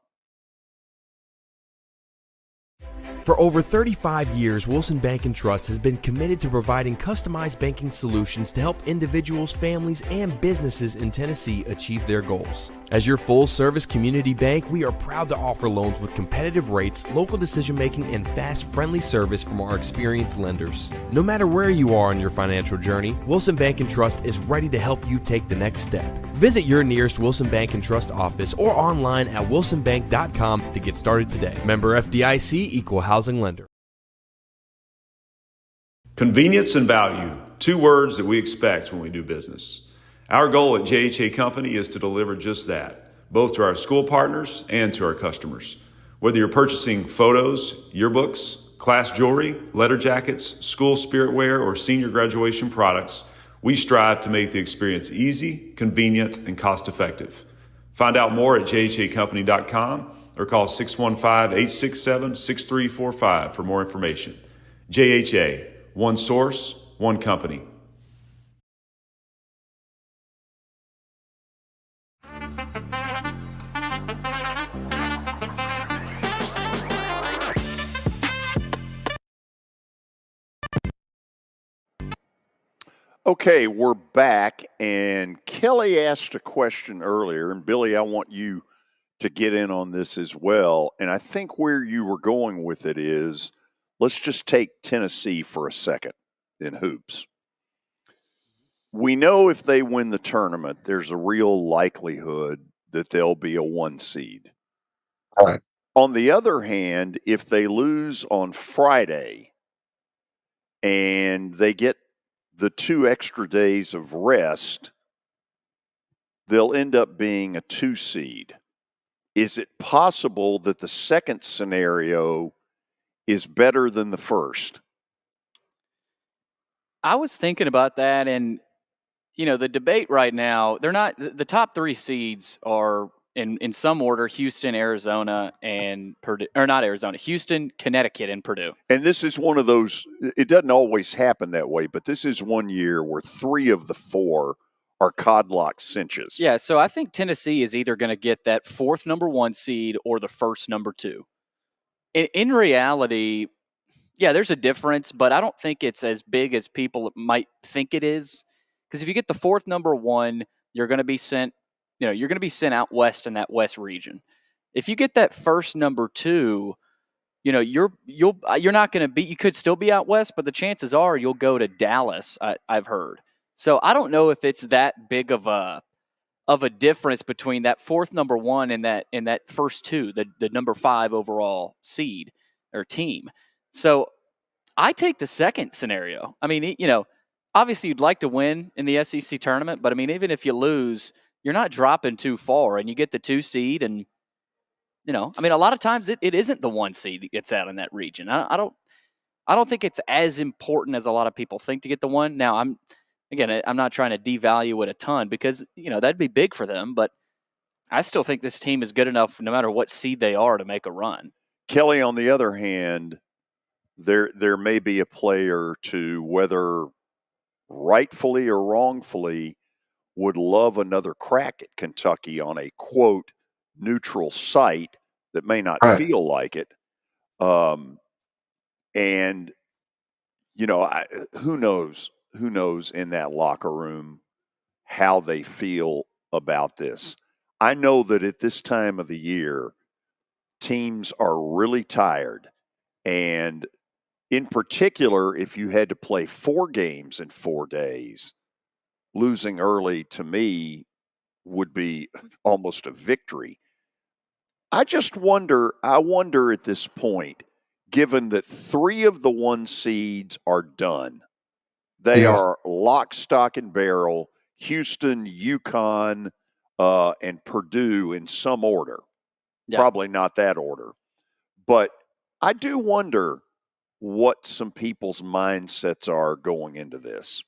For over 35 years, Wilson Bank & Trust has been committed to providing customized banking solutions to help individuals, families, and businesses in Tennessee achieve their goals. As your full-service community bank, we are proud to offer loans with competitive rates, local decision-making, and fast, friendly service from our experienced lenders. No matter where you are on your financial journey, Wilson Bank & Trust is ready to help you take the next step. Visit your nearest Wilson Bank & Trust office or online at wilsonbank.com to get started today. Member FDIC, Equal Housing Lender. Convenience and value, two words that we expect when we do business. Our goal at JHA Company is to deliver just that, both to our school partners and to our customers. Whether you're purchasing photos, yearbooks, class jewelry, letter jackets, school spirit wear, or senior graduation products, we strive to make the experience easy, convenient, and cost-effective. Find out more at jhacompany.com or call 615-867-6345 for more information. JHA, one source, one company. Okay, we're back, and Kelly asked a question earlier, and Billy, I want you to get in on this as well. And I think where you were going with it is, let's just take Tennessee for a second in hoops. We know if they win the tournament, there's a real likelihood that they'll be a 1 seed. All right. On the other hand, if they lose on Friday and they get the 2 extra days of rest, they'll end up being a 2 seed. Is it possible that the second scenario is better than the first? I was thinking about that, and the debate right now, they're not the top 3 seeds are in some order: Houston, Arizona, and Purdue, or not Arizona, Houston, Connecticut, and Purdue. And this is one of those, it doesn't always happen that way, but this is one year where 3 of the 4 are codlock cinches. Yeah, so I think Tennessee is either going to get that 4th number 1 seed or the 1st number 2. In reality, yeah, there's a difference, but I don't think it's as big as people might think it is. Because if you get the 4th number 1, you're going to be sent, you're going to be sent out west in that west region. If you get that 1st number 2, you're not going to be. You could still be out west, but the chances are you'll go to Dallas. I've heard. So I don't know if it's that big of a difference between that 4th number 1 and that first 2, the number 5 overall seed. or team. So I take the second scenario. I mean, obviously you'd like to win in the SEC tournament, but I mean, even if you lose, you're not dropping too far, and you get the 2 seed. And I mean, a lot of times it isn't the 1 seed that gets out in that region. I don't think it's as important as a lot of people think to get the 1. Now, I'm not trying to devalue it a ton, because that'd be big for them, but I still think this team is good enough, no matter what seed they are, to make a run. Kelly, on the other hand, there may be a player to, whether rightfully or wrongfully, would love another crack at Kentucky on a, quote, neutral site that may not feel like it. And, who knows in that locker room how they feel about this. I know that at this time of the year, teams are really tired. And in particular, if you had to play 4 games in 4 days, losing early, to me, would be almost a victory. I wonder at this point, given that 3 of the 1 seeds are done, they are lock, stock, and barrel: Houston, UConn, and Purdue in some order. Yeah. Probably not that order. But I do wonder what some people's mindsets are going into this.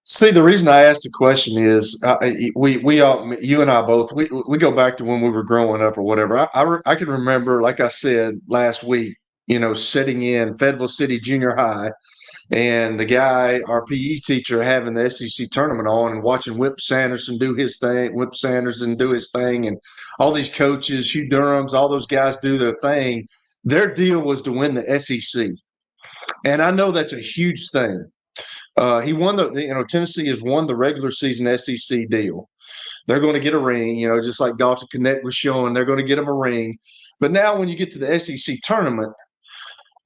See, the reason I asked the question is we all, you and I both, we go back to when we were growing up or whatever. I can remember, like I said last week, sitting in Fayetteville City Junior High, and the guy, our PE teacher, having the SEC tournament on and watching Whip Sanderson do his thing, and all these coaches, Hugh Durham's, all those guys do their thing. Their deal was to win the SEC. And I know that's a huge thing. He won Tennessee has won the regular season SEC deal. They're going to get a ring, just like Dalton Connect was showing. They're going to get them a ring. But now when you get to the SEC tournament,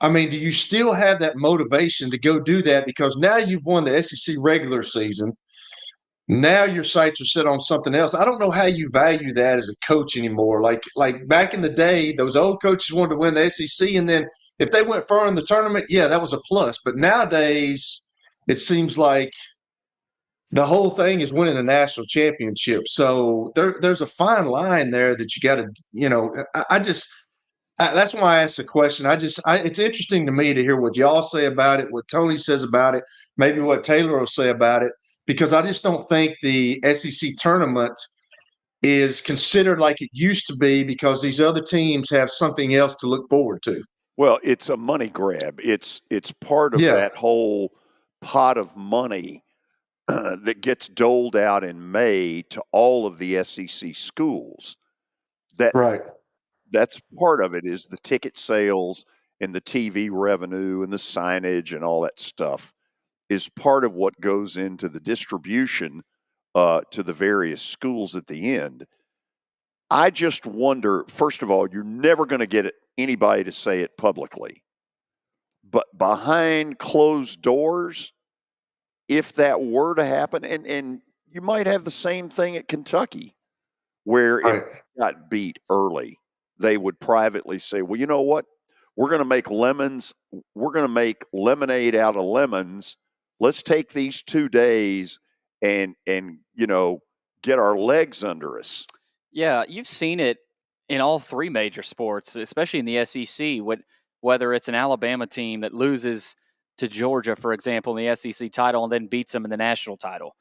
I mean, do you still have that motivation to go do that? Because now you've won the SEC regular season. Now your sights are set on something else. I don't know how you value that as a coach anymore. Like back in the day, those old coaches wanted to win the SEC, and then if they went far in the tournament, yeah, that was a plus. But nowadays, it seems like the whole thing is winning a national championship. So there's a fine line there that you got to, that's why I asked the question. It's interesting to me to hear what y'all say about it, what Tony says about it, maybe what Taylor will say about it, because I just don't think the SEC tournament is considered like it used to be, because these other teams have something else to look forward to. Well, it's a money grab. It's part of that whole pot of money that gets doled out in May to all of the SEC schools. That's part of it, is the ticket sales and the TV revenue and the signage and all that stuff is part of what goes into the distribution to the various schools at the end. I just wonder, first of all, you're never going to get anybody to say it publicly. But behind closed doors, if that were to happen, and you might have the same thing at Kentucky, where if it got beat early, they would privately say, well, you know what? We're going to make lemonade out of lemons. Let's take these 2 days and get our legs under us. Yeah, you've seen it in all 3 major sports, especially in the SEC, whether it's an Alabama team that loses to Georgia, for example, in the SEC title and then beats them in the national title.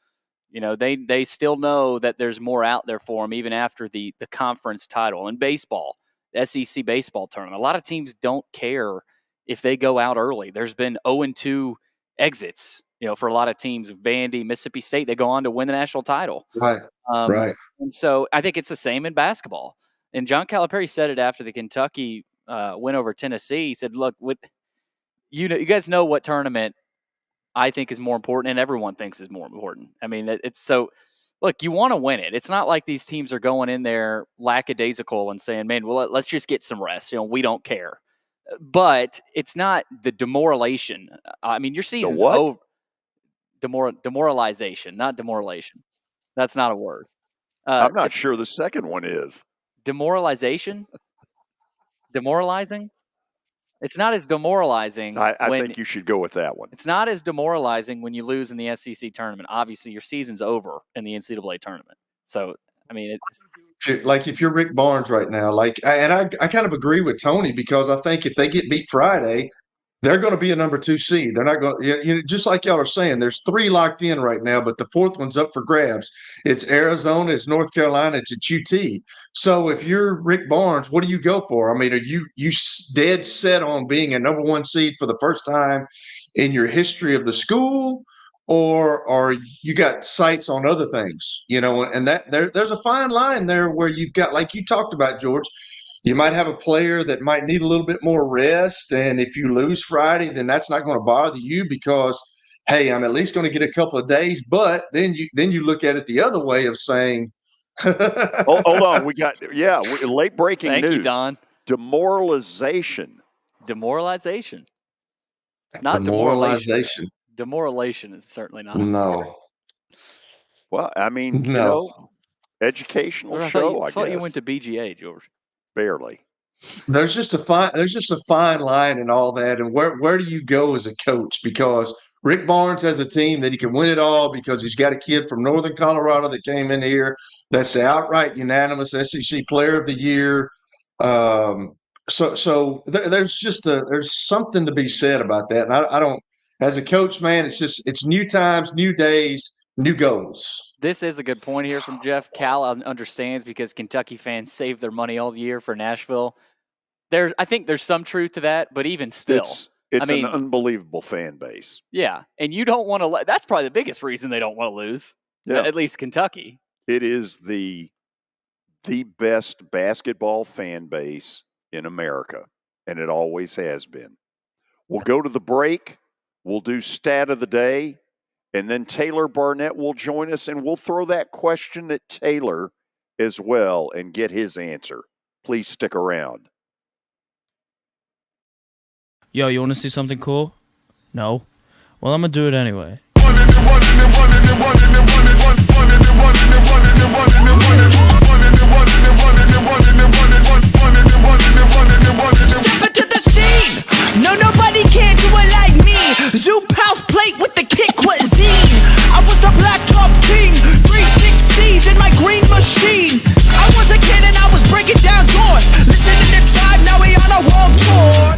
They still know that there's more out there for them even after the conference title. In baseball, the SEC baseball tournament, a lot of teams don't care if they go out early. There's been 0-2 exits, for a lot of teams. Vandy, Mississippi State, they go on to win the national title. Right. And so I think it's the same in basketball. And John Calipari said it after the Kentucky win over Tennessee. He said, look, you guys know what tournament I think is more important, and everyone thinks is more important. I mean, it's so – look, you want to win it. It's not like these teams are going in there lackadaisical and saying, man, well, let's just get some rest. We don't care. But it's not the demoralization. I mean, your season's over. Demoralization, not demoralization. That's not a word. I'm not sure the second one is. Demoralization? Demoralizing? It's not as demoralizing. I think you should go with that one. It's not as demoralizing when you lose in the SEC tournament. Obviously, your season's over in the NCAA tournament. So, I mean, if you're Rick Barnes right now, I kind of agree with Tony, because I think if they get beat Friday, they're going to be a number 2 seed. They're not going to, just like y'all are saying, there's 3 locked in right now, but the 4th one's up for grabs. It's Arizona, it's North Carolina, it's at UT. So if you're Rick Barnes, what do you go for? I mean, are you dead set on being a number 1 seed for the first time in your history of the school, or are you got sights on other things? And that there's a fine line there where you've got, like you talked about, George. You might have a player that might need a little bit more rest, and if you lose Friday, then that's not going to bother you because, hey, I'm at least going to get a couple of days. But then you look at it the other way of saying, hold on, we got late breaking news. Thank you, Don. Demoralization. Not demoralization. Demoralization is certainly not. No. Well, I mean, no. Educational I show. I thought you went to BGA, George. Barely. There's just a fine line in all that, and where do you go as a coach? Because Rick Barnes has a team that he can win it all because he's got a kid from Northern Colorado that came in here that's the outright unanimous SEC Player of the Year. So there's something to be said about that, and I don't. As a coach, man, it's new times, new days, new goals. This is a good point here from Jeff. Cal understands because Kentucky fans save their money all year for Nashville. I think there's some truth to that, but even still. It's an unbelievable fan base. Yeah, and you don't want to – that's probably the biggest reason they don't want to lose, at least Kentucky. It is the best basketball fan base in America, and it always has been. We'll go to the break. We'll do stat of the day. And then Taylor Barnette will join us, and we'll throw that question at Taylor as well and get his answer. Please stick around. Yo, you want to see something cool? No? Well, I'm going to do it anyway. Step into the scene! No, nobody can do it like me! Zoop house plate with the kick cuisine! I was the blacktop king! 360s in my green machine! I was a kid and I was breaking down doors! Listening to Tribe, now we on a world tour!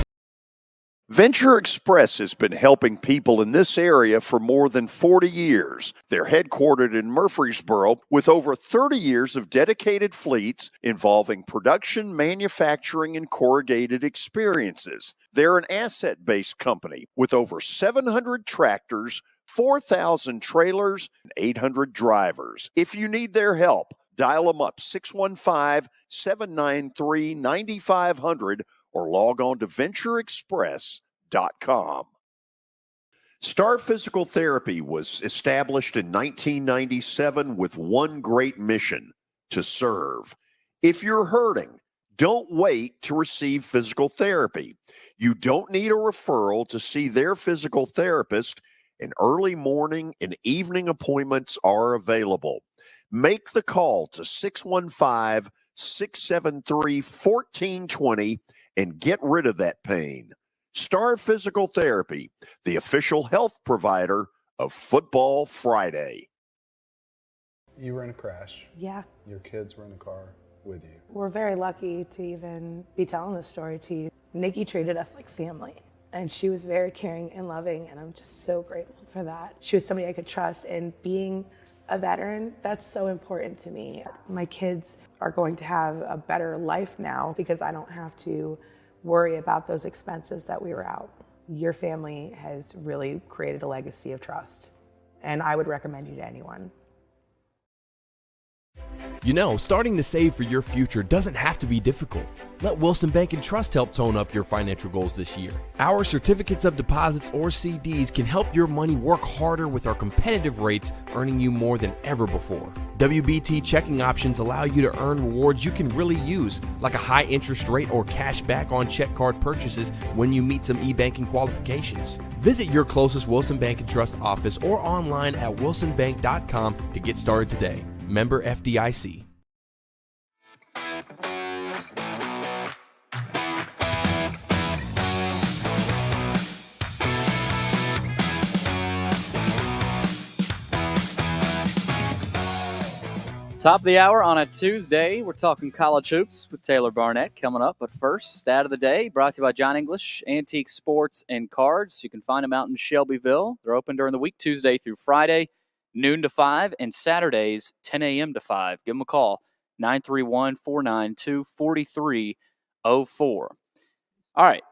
Venture Express has been helping people in this area for more than 40 years. They're headquartered in Murfreesboro with over 30 years of dedicated fleets involving production, manufacturing, and corrugated experiences. They're an asset-based company with over 700 tractors, 4,000 trailers, and 800 drivers. If you need their help, dial them up 615-793-9500 or log on to ventureexpress.com. Star Physical Therapy was established in 1997 with one great mission: to serve. If you're hurting, don't wait to receive physical therapy. You don't need a referral to see their physical therapist, and early morning and evening appointments are available. Make the call to 615-673-1420 and get rid of that pain. Star Physical Therapy, the official health provider of Football Friday. You were in a crash. Yeah. Your kids were in the car with you. We're very lucky to even be telling this story to you. Nikki treated us like family, and she was very caring and loving, and I'm just so grateful for that. She was somebody I could trust, and being a veteran, that's so important to me. My kids are going to have a better life now because I don't have to worry about those expenses that we were out. Your family has really created a legacy of trust, and I would recommend you to anyone. You know, starting to save for your future doesn't have to be difficult. Let Wilson Bank and Trust help tone up your financial goals this year. Our certificates of deposits or CDs can help your money work harder with our competitive rates, earning you more than ever before. WBT checking options allow you to earn rewards you can really use, like a high interest rate or cash back on check card purchases when you meet some e-banking qualifications. Visit your closest Wilson Bank and Trust office or online at wilsonbank.com to get started today. Member FDIC. Top of the hour on a Tuesday. We're talking college hoops with Taylor Barnette coming up. But first, stat of the day brought to you by John English, Antique Sports and Cards. You can find them out in Shelbyville. They're open during the week, Tuesday through Friday, noon to 5, and Saturdays, 10 a.m. to 5. Give them a call, 931-492-4304. All right,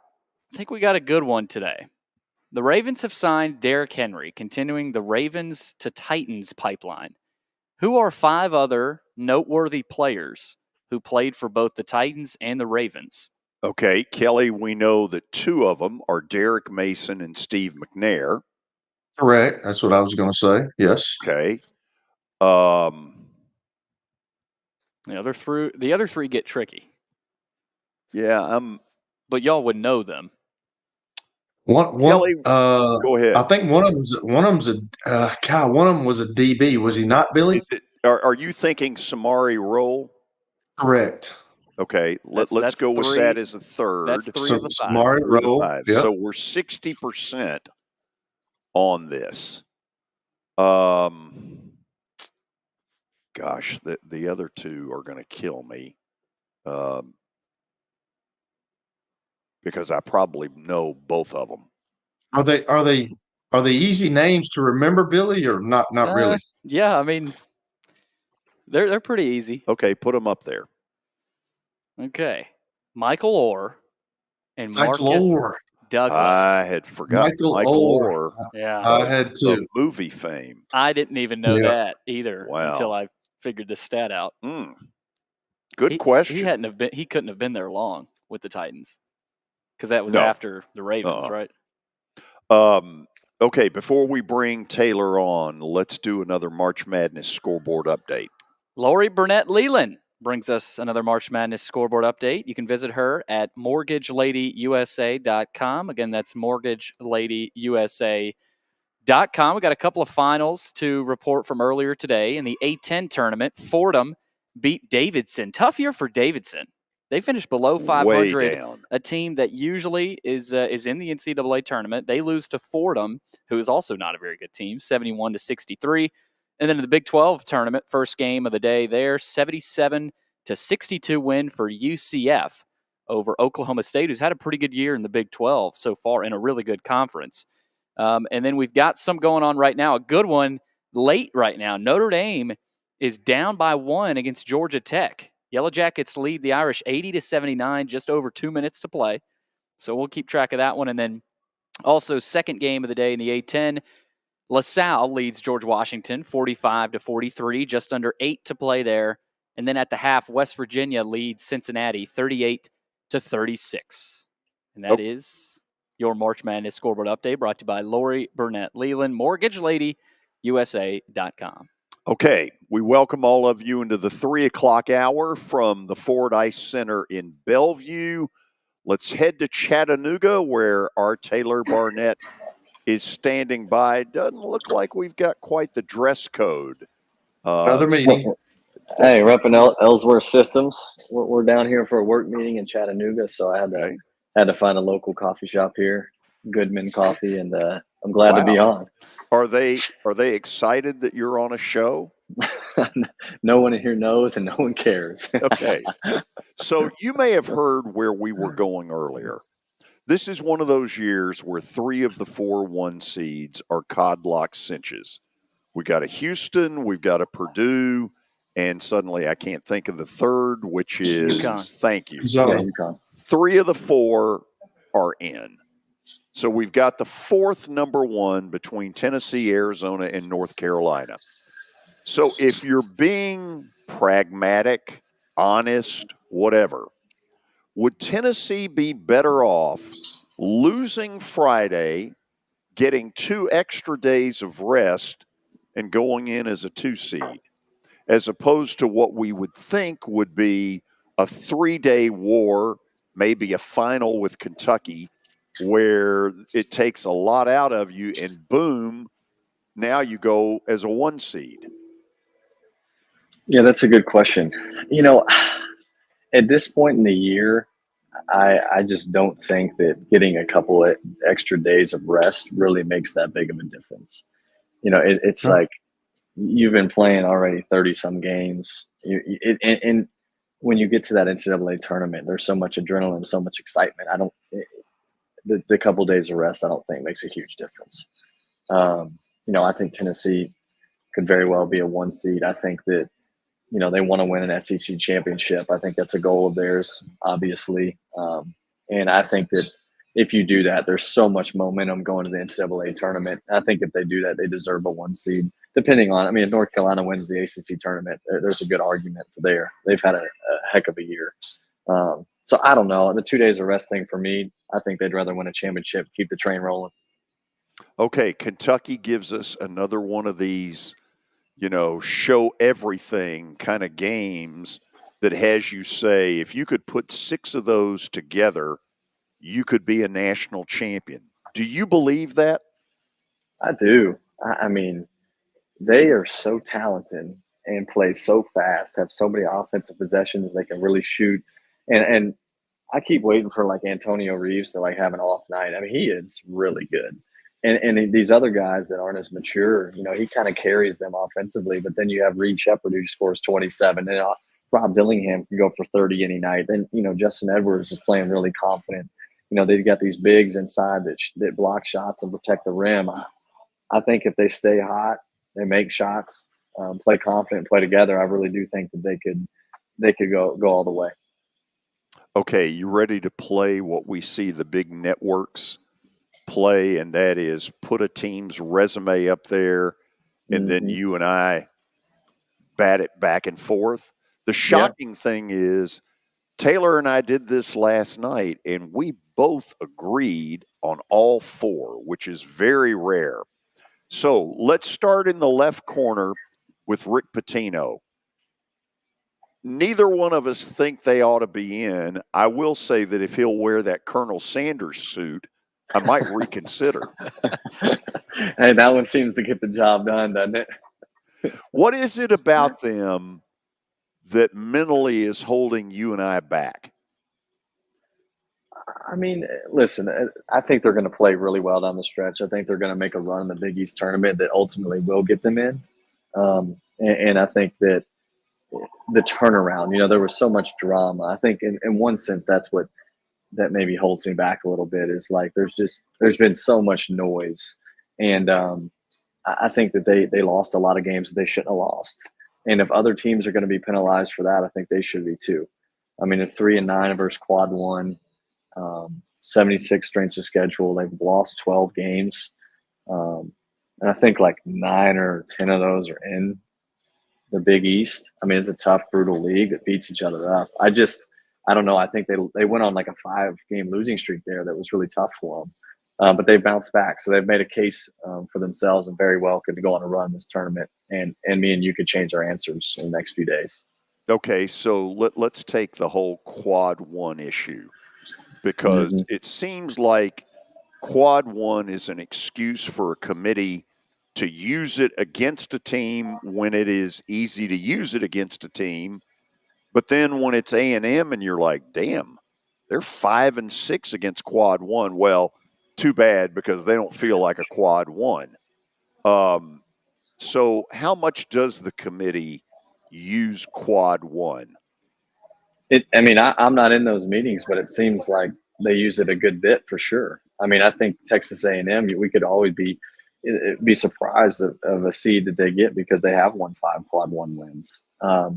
I think we got a good one today. The Ravens have signed Derrick Henry, continuing the Ravens to Titans pipeline. Who are 5 other noteworthy players who played for both the Titans and the Ravens? Okay, Kelly, we know that 2 of them are Derek Mason and Steve McNair. Correct. That's what I was going to say. Yes. Okay. The other 3 get tricky. Yeah, but y'all would know them. Kelly, go ahead. I think one of them was a DB. Was he not, Billy? Are you thinking Samari Roll? Correct. Okay, let's go with that as a third. That's 3 of the 5. Samari Roll. Yep. So we're 60% on this. Gosh, the other 2 are going to kill me. Because I probably know both of them. Are they easy names to remember, Billy, or not really? Yeah, I mean, they're pretty easy. Okay, put them up there. Okay, Michael Orr and Michael Marcus Orr. Douglas. I had forgotten Michael Orr. Yeah, I had too. The movie fame. I didn't even know that either Wow. until I figured this stat out. Good question. He couldn't have been there long with the Titans. Because that was after the Ravens, right? Okay, before we bring Taylor on, let's do another March Madness scoreboard update. Lori Barnette Leland brings us another March Madness scoreboard update. You can visit her at mortgageladyyusa.com. Again, that's mortgageladyyusa.com. We got a couple of finals to report from earlier today. In the A10 tournament, Fordham beat Davidson. Tough year for Davidson. They finished below 500, a team that usually is in the NCAA tournament. They lose to Fordham, who is also not a very good team, 71-63. And then in the Big 12 tournament, first game of the day there, 77-62 win for UCF over Oklahoma State, who's had a pretty good year in the Big 12 so far in a really good conference. And then we've got some going on right now, a good one late right now. Notre Dame is down by 1 against Georgia Tech. Yellow Jackets lead the Irish 80-79, just over 2 minutes to play. So we'll keep track of that one. And then also second game of the day in the A10, LaSalle leads George Washington 45-43, just under 8 to play there. And then at the half, West Virginia leads Cincinnati 38-36. And that is your March Madness scoreboard update brought to you by Lori Barnette Leland, mortgageladyyusa.com. Okay, we welcome all of you into the 3 o'clock hour from the Ford Ice Center in Bellevue. Let's head to Chattanooga, where our Taylor Barnette is standing by. It doesn't look like we've got quite the dress code. Another meeting. Hey, repping Ellsworth Systems. We're down here for a work meeting in Chattanooga, so I had to find a local coffee shop here, Goodman Coffee, and I'm glad to be on. Are they excited that you're on a show? No one here knows and no one cares. Okay. So you may have heard where we were going earlier. This is one of those years where 3 of the 4 1 seeds are codlock cinches. We got a Houston, we've got a Purdue, and suddenly I can't think of the third, which is UConn. Thank you. UConn. 3 of the 4 are in. So we've got the 4th number 1 between Tennessee, Arizona, and North Carolina. So if you're being pragmatic, honest, whatever, would Tennessee be better off losing Friday, getting 2 extra days of rest, and going in as a 2 seed, as opposed to what we would think would be a 3-day war, maybe a final with Kentucky, where it takes a lot out of you, and boom, now you go as a 1 seed? Yeah, that's a good question. You know, at this point in the year, I just don't think that getting a couple of extra days of rest really makes that big of a difference. You know, it's like you've been playing already 30-some games. And when you get to that NCAA tournament, there's so much adrenaline, so much excitement. The couple days of rest, I don't think makes a huge difference. I think Tennessee could very well be a 1 seed. I think that, they want to win an SEC championship. I think that's a goal of theirs, obviously. And I think that if you do that, there's so much momentum going to the NCAA tournament. I think if they do that, they deserve a 1 seed. Depending on, if North Carolina wins the ACC tournament, there's a good argument there. They've had a heck of a year. So I don't know. The 2 days of rest thing for me, I think they'd rather win a championship, keep the train rolling. Okay, Kentucky gives us another one of these, show everything kind of games that has you say, if you could put 6 of those together, you could be a national champion. Do you believe that? I do. I mean, they are so talented and play so fast, have so many offensive possessions. They can really shoot. And I keep waiting for like Antonio Reeves to like have an off night. I mean, he is really good. And these other guys that aren't as mature, he kind of carries them offensively. But then you have Reed Shepherd who scores 27, and Rob Dillingham can go for 30 any night. Then Justin Edwards is playing really confident. They've got these bigs inside that block shots and protect the rim. I think if they stay hot, they make shots, play confident, play together, I really do think that they could go all the way. Okay, you ready to play what we see the big networks play, and that is put a team's resume up there, and then you and I bat it back and forth? The shocking thing is Taylor and I did this last night, and we both agreed on all 4, which is very rare. So let's start in the left corner with Rick Pitino. Neither one of us think they ought to be in. I will say that if he'll wear that Colonel Sanders suit, I might reconsider. Hey, that one seems to get the job done, doesn't it? What is it about them that mentally is holding you and I back? I mean, listen, I think they're going to play really well down the stretch. I think they're going to make a run in the Big East tournament that ultimately will get them in. And I think that the turnaround, there was so much drama. I think in one sense, that's what that maybe holds me back a little bit, is like there's been so much noise. And I think that they lost a lot of games that they shouldn't have lost. And if other teams are going to be penalized for that, I think they should be too. I mean, a 3-9 versus quad 1, 76 strengths of schedule. They've lost 12 games. And I think like 9 or 10 of those are in the Big East. I mean, it's a tough, brutal league that beats each other up. I don't know. I think they went on like a 5-game losing streak there that was really tough for them. But they've bounced back. So they've made a case for themselves and very well could go on a run this tournament. And me and you could change our answers in the next few days. Okay, so let's take the whole quad 1 issue, because it seems like quad 1 is an excuse for a committee to use it against a team when it is easy to use it against a team. But then when it's A&M and you're like, damn, they're 5-6 against quad 1. Well, too bad, because they don't feel like a quad 1. So how much does the committee use quad 1? I'm not in those meetings, but it seems like they use it a good bit for sure. I mean, I think Texas A&M, we could always be surprised of a seed that they get because they have won 5 quad 1 wins. I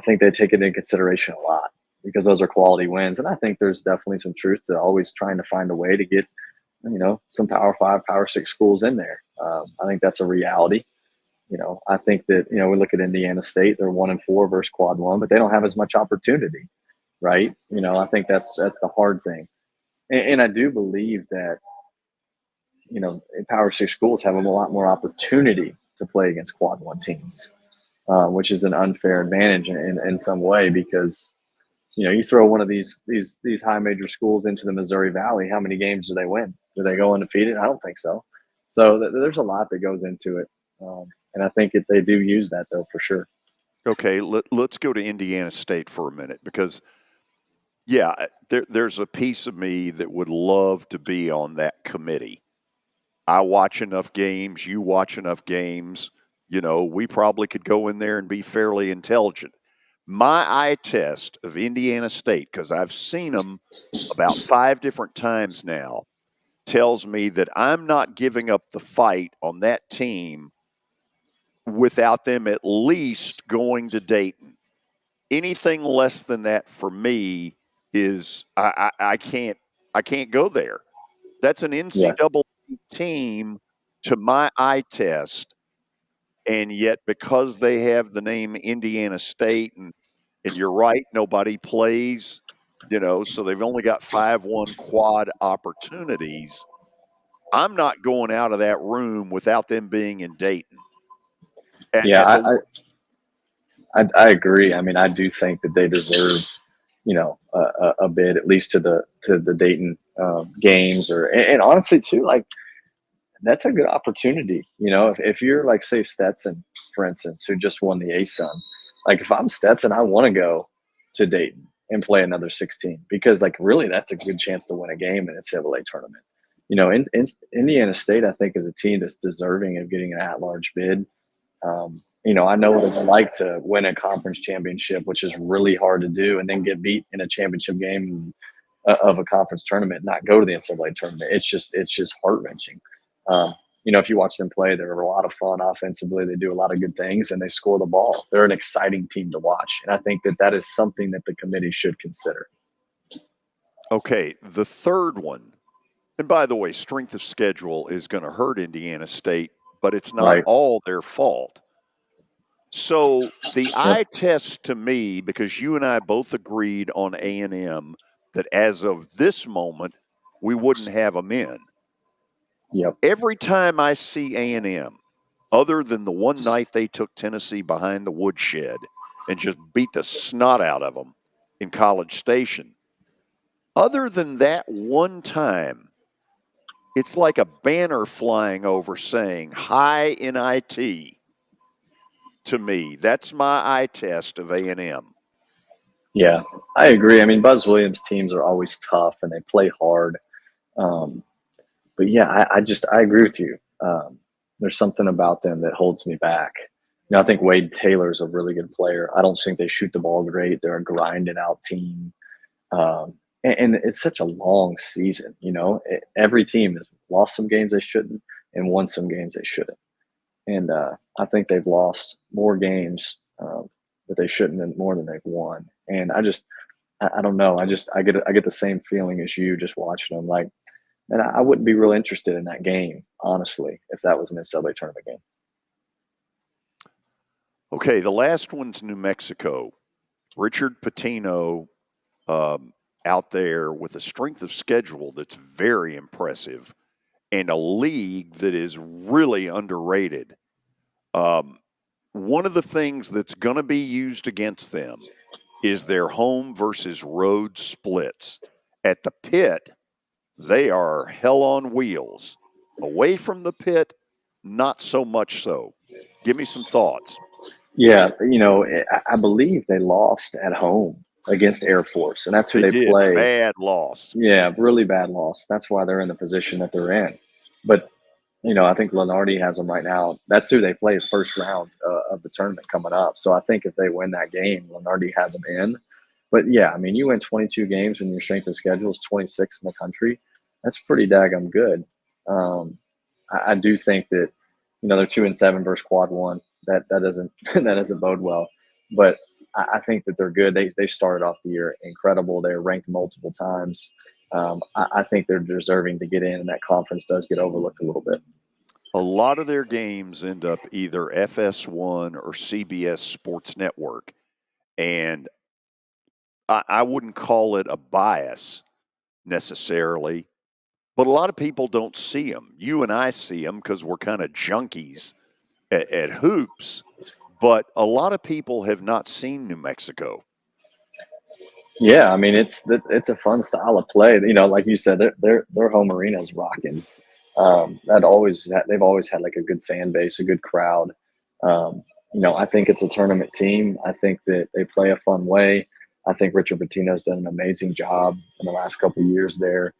think they take it into consideration a lot because those are quality wins. And I think there's definitely some truth to always trying to find a way to get, some Power 5, Power 6 schools in there. I think that's a reality. I think that, we look at Indiana State, they're 1-4 versus quad 1, but they don't have as much opportunity, right? I think that's the hard thing. And I do believe that, Power 6 schools have a lot more opportunity to play against quad 1 teams, which is an unfair advantage in some way because, you throw one of these high major schools into the Missouri Valley, how many games do they win? Do they go undefeated? I don't think so. So there's a lot that goes into it. And I think they do use that, though, for sure. Okay, let's go to Indiana State for a minute because, there's a piece of me that would love to be on that committee. I watch enough games. You watch enough games. We probably could go in there and be fairly intelligent. My eye test of Indiana State, because I've seen them about 5 different times now, tells me that I'm not giving up the fight on that team without them at least going to Dayton. Anything less than that for me is I can't go there. That's an NCAA team to my eye test, and yet because they have the name Indiana State, and you're right, nobody plays, so they've only got 5-1 quad opportunities. I'm not going out of that room without them being in Dayton. I agree. I mean, I do think that they deserve, a bid at least to the Dayton games, and honestly too, like that's a good opportunity. If you're like say Stetson, for instance, who just won the ASUN, like if I'm Stetson, I want to go to Dayton and play another 16 because like really that's a good chance to win a game in a NCAA tournament. Indiana State I think is a team that's deserving of getting an at-large bid. I know what it's like to win a conference championship, which is really hard to do, and then get beat in a championship game of a conference tournament, and not go to the NCAA tournament. It's just heart-wrenching. If you watch them play, they're a lot of fun offensively. They do a lot of good things, and they score the ball. They're an exciting team to watch, and I think that is something that the committee should consider. Okay, the third one, and by the way, strength of schedule is going to hurt Indiana State, but it's not all their fault. So the eye test to me, because you and I both agreed on A&M that as of this moment, we wouldn't have them in. Yep. Every time I see A&M, other than the one night they took Tennessee behind the woodshed and just beat the snot out of them in College Station, other than that one time, it's like a banner flying over saying, "Hi NIT." To me, that's my eye test of A&M. Yeah, I agree. I mean, Buzz Williams' teams are always tough and they play hard. But yeah, I agree with you. There's something about them that holds me back. I think Wade Taylor's a really good player. I don't think they shoot the ball great. They're a grinded out team. And it's such a long season, every team has lost some games they shouldn't and won some games they shouldn't. And I think they've lost more games that they shouldn't and more than they've won. And I don't know. I get the same feeling as you just watching them. Like, and I wouldn't be real interested in that game, honestly, if that was an NCAA tournament game. Okay, the last one's New Mexico. Richard Pitino out there with a strength of schedule that's very impressive and a league that is really underrated. One of the things that's going to be used against them is their home versus road splits. At the Pit, they are hell on wheels. Away from the Pit, not so much so. Give me some thoughts. Yeah, I believe they lost at home against Air Force, and that's who they play. Bad loss. Yeah, really bad loss. That's why they're in the position that they're in. But I think Lenardi has them right now. That's who they play first round of the tournament coming up. So I think if they win that game, Lenardi has them in. But yeah, I mean, you win 22 games when your strength of schedule is 26 in the country. That's pretty daggum good. I do think that they're 2-7 versus quad one. That doesn't bode well. But I think that they're good. They started off the year incredible. They're ranked multiple times. I think they're deserving to get in, and that conference does get overlooked a little bit. A lot of their games end up either FS1 or CBS Sports Network, and I wouldn't call it a bias necessarily, but a lot of people don't see them. You and I see them because we're kind of junkies at hoops, but a lot of people have not seen New Mexico. Yeah, I mean it's a fun style of play. Like you said, their home arena is rocking. They've always had like a good fan base, a good crowd. I think it's a tournament team. I think that they play a fun way. I think Richard Pitino's done an amazing job in the last couple of years there.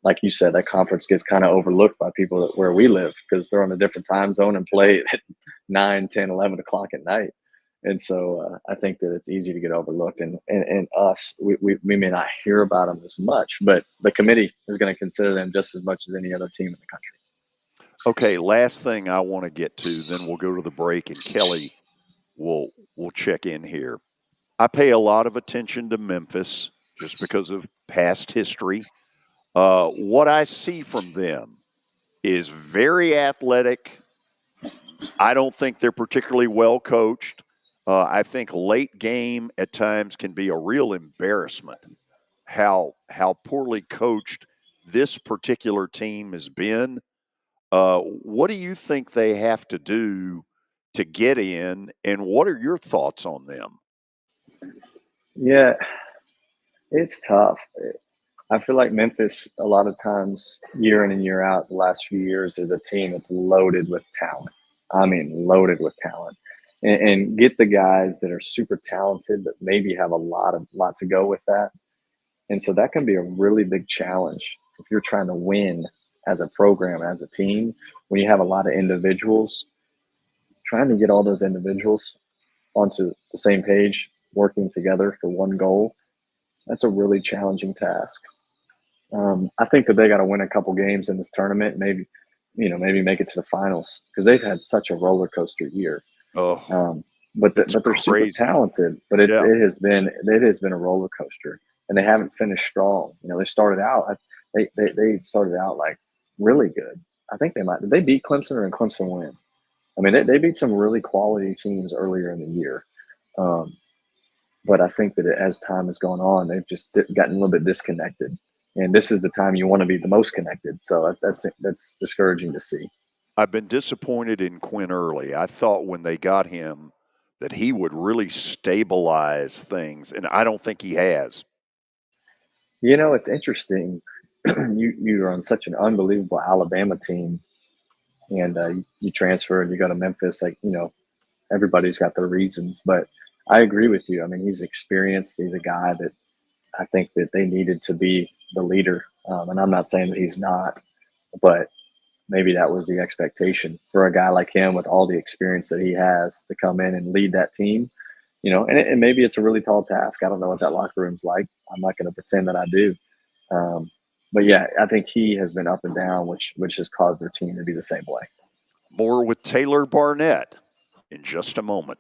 like you said, that conference gets kind of overlooked by people where we live because they're on a different time zone and play at 9, 10, 11 o'clock at night. And so I think that it's easy to get overlooked. And us, we may not hear about them as much, but the committee is going to consider them just as much as any other team in the country. Okay, last thing I want to get to, then we'll go to the break, and Kelly will check in here. I pay a lot of attention to Memphis just because of past history. What I see from them is very athletic. I don't think they're particularly well coached. I think late game at times can be a real embarrassment how poorly coached this particular team has been. What do you think they have to do to get in, and what are your thoughts on them? Yeah, it's tough. I feel like Memphis, a lot of times, year in and year out, the last few years, is a team that's loaded with talent. I mean, loaded with talent. And get the guys that are super talented, but maybe have a lot to go with that. And so that can be a really big challenge if you're trying to win as a program, as a team, when you have a lot of individuals. Trying to get all those individuals onto the same page, working together for one goal, that's a really challenging task. I think that they got to win a couple games in this tournament, maybe make it to the finals, because they've had such a roller coaster year. But they're super talented. But it has been a roller coaster, and they haven't finished strong. They started out like really good. I think did they beat Clemson, or did Clemson win? I mean, they beat some really quality teams earlier in the year. But I think that as time has gone on, they've just gotten a little bit disconnected. And this is the time you want to be the most connected. So that's discouraging to see. I've been disappointed in Quinn Early. I thought when they got him that he would really stabilize things, and I don't think he has. It's interesting. You are on such an unbelievable Alabama team, and you transfer and you go to Memphis. Everybody's got their reasons, but I agree with you. I mean, he's experienced. He's a guy that I think that they needed to be the leader. And I'm not saying that he's not, but maybe that was the expectation for a guy like him with all the experience that he has to come in and lead that team. And maybe it's a really tall task. I don't know what that locker room's like. I'm not going to pretend that I do. But yeah, I think he has been up and down, which has caused their team to be the same way. More with Taylor Barnette in just a moment.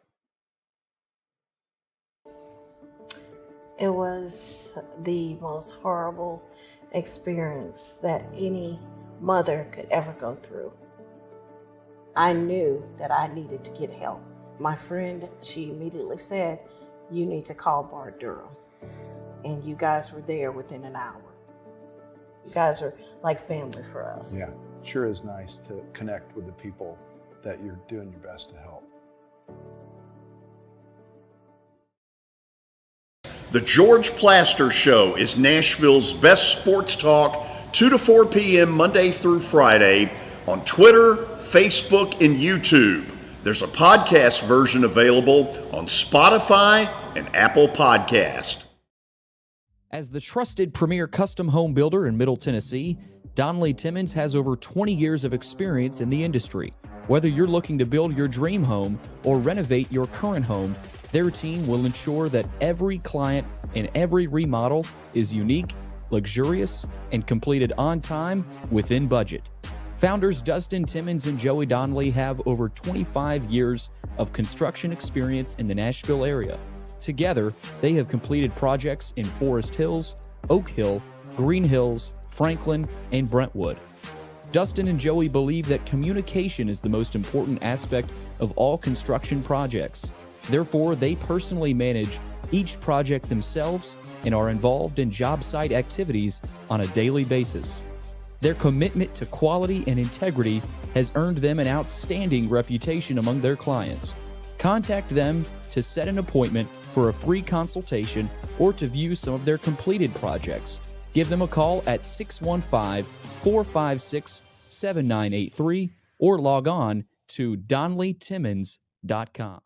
It was the most horrible experience that any mother could ever go through. I knew that I needed to get help. My friend, she immediately said, "You need to call Bart Durham." And you guys were there within an hour. You guys are like family for us. Yeah, sure is nice to connect with the people that you're doing your best to help. The George Plaster Show is Nashville's best sports talk, 2 to 4 p.m. Monday through Friday on Twitter, Facebook, and YouTube. There's a podcast version available on Spotify and Apple Podcast. As the trusted premier custom home builder in Middle Tennessee, Donnelly Timmons has over 20 years of experience in the industry. Whether you're looking to build your dream home or renovate your current home, their team will ensure that every client and every remodel is unique, luxurious, and completed on time within budget. Founders Dustin Timmons and Joey Donnelly have over 25 years of construction experience in the Nashville area. Together, they have completed projects in Forest Hills, Oak Hill, Green Hills, Franklin, and Brentwood. Dustin and Joey believe that communication is the most important aspect of all construction projects. Therefore, they personally manage each project themselves and are involved in job site activities on a daily basis. Their commitment to quality and integrity has earned them an outstanding reputation among their clients. Contact them to set an appointment for a free consultation or to view some of their completed projects. Give them a call at 615-456-7983 or log on to DonnellyTimmons.com.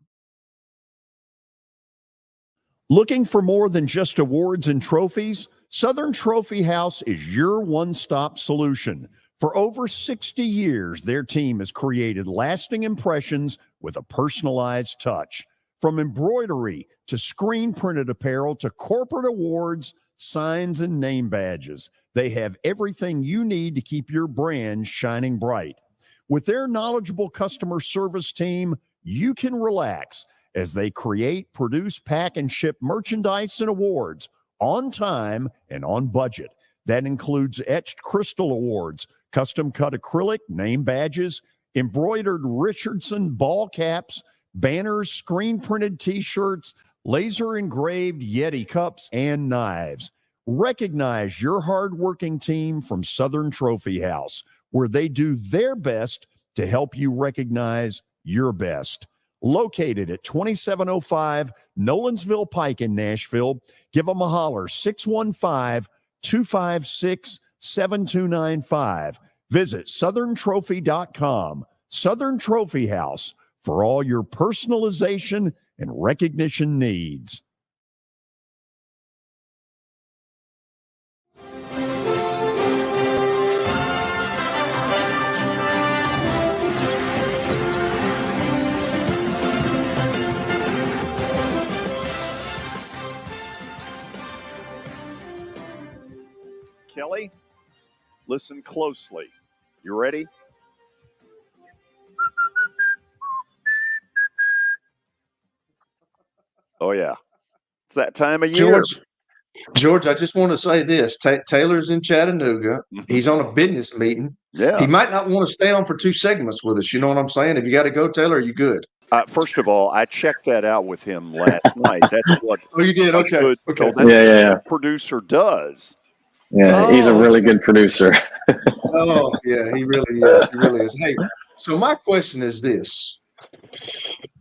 Looking for more than just awards and trophies? Southern Trophy House is your one-stop solution. For over 60 years, their team has created lasting impressions with a personalized touch. From embroidery to screen-printed apparel to corporate awards, signs, and name badges, they have everything you need to keep your brand shining bright. With their knowledgeable customer service team, you can relax as they create, produce, pack, and ship merchandise and awards on time and on budget. That includes etched crystal awards, custom-cut acrylic name badges, embroidered Richardson ball caps, banners, screen-printed T-shirts, laser-engraved Yeti cups, and knives. Recognize your hard-working team from Southern Trophy House, where they do their best to help you recognize your best. Located at 2705 Nolensville Pike in Nashville, give them a holler, 615-256-7295. Visit southerntrophy.com. Southern Trophy House, for all your personalization and recognition needs. Kelly, listen closely. You ready? Oh, yeah. It's that time of year. George, I just want to say this. Taylor's in Chattanooga. He's on a business meeting. Yeah. He might not want to stay on for 2 segments with us. You know what I'm saying? If you got to go, Taylor, are you good? First of all, I checked that out with him last night. That's what. Oh, you did? Okay. Okay. Okay. That's what a producer does. Yeah, he's a really good producer. Oh, yeah, he really is. He really is. Hey, so my question is this.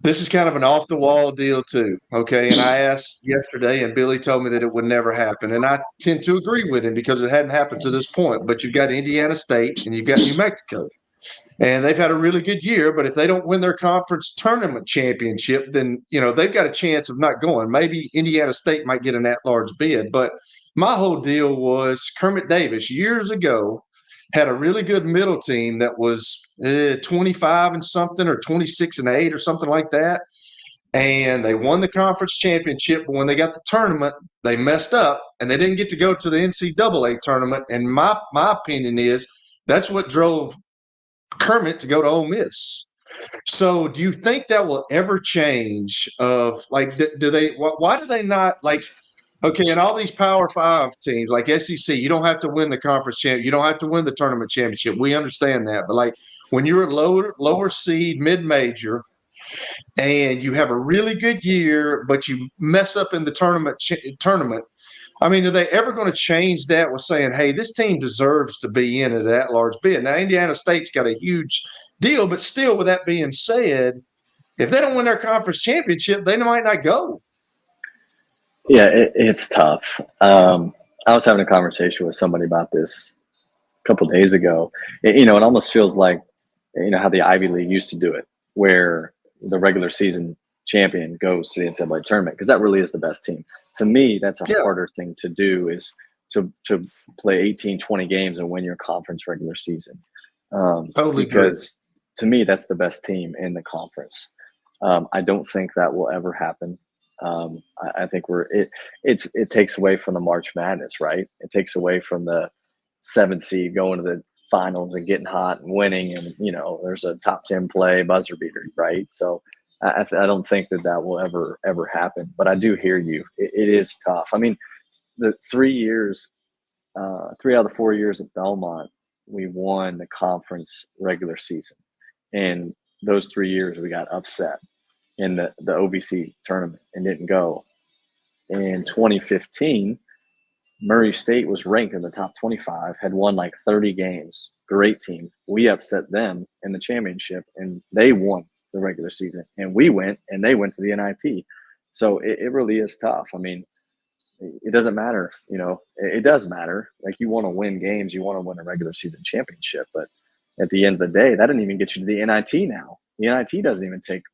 This is kind of an off-the-wall deal too, okay? And I asked yesterday, and Billy told me that it would never happen. And I tend to agree with him because it hadn't happened to this point. But you've got Indiana State and you've got New Mexico. And they've had a really good year, but if they don't win their conference tournament championship, then, you know, they've got a chance of not going. Maybe Indiana State might get an at-large bid. But my whole deal was Kermit Davis years ago had a really good middle team that was 25 and something or 26 and 8 or something like that. And they won the conference championship. But when they got the tournament, they messed up and they didn't get to go to the NCAA tournament. And my opinion is that's what drove Kermit to go to Ole Miss. So do you think that will ever change of like, do they, why do they not like, okay, and all these Power 5 teams like SEC, you don't have to win the conference championship. You don't have to win the tournament championship. We understand that. But like when you're a lower seed, mid-major, and you have a really good year, but you mess up in the tournament, I mean, are they ever going to change that with saying, hey, this team deserves to be in at that large bid? Now, Indiana State's got a huge deal, but still, with that being said, if they don't win their conference championship, they might not go. Yeah, it's tough. I was having a conversation with somebody about this a couple of days ago. It almost feels like, how the Ivy League used to do it, where the regular season champion goes to the NCAA tournament, because that really is the best team. To me, that's a harder thing to do, is to play 18, 20 games and win your conference regular season. Totally because to me, that's the best team in the conference. I don't think that will ever happen. I think it takes away from the March Madness, right? It takes away from the 7th seed going to the finals and getting hot and winning, and there's a top 10 play buzzer beater, right? So I don't think that will ever happen. But I do hear you. It is tough. I mean, the 3 out of the 4 years at Belmont, we won the conference regular season, and those 3 years we got upset in the OVC tournament and didn't go. In 2015, Murray State was ranked in the top 25, had won like 30 games. Great team. We upset them in the championship, and they won the regular season. And we went, and they went to the NIT. So it really is tough. I mean, it doesn't matter. It does matter. Like, you want to win games. You want to win a regular season championship. But at the end of the day, that doesn't even get you to the NIT now. The NIT doesn't even take,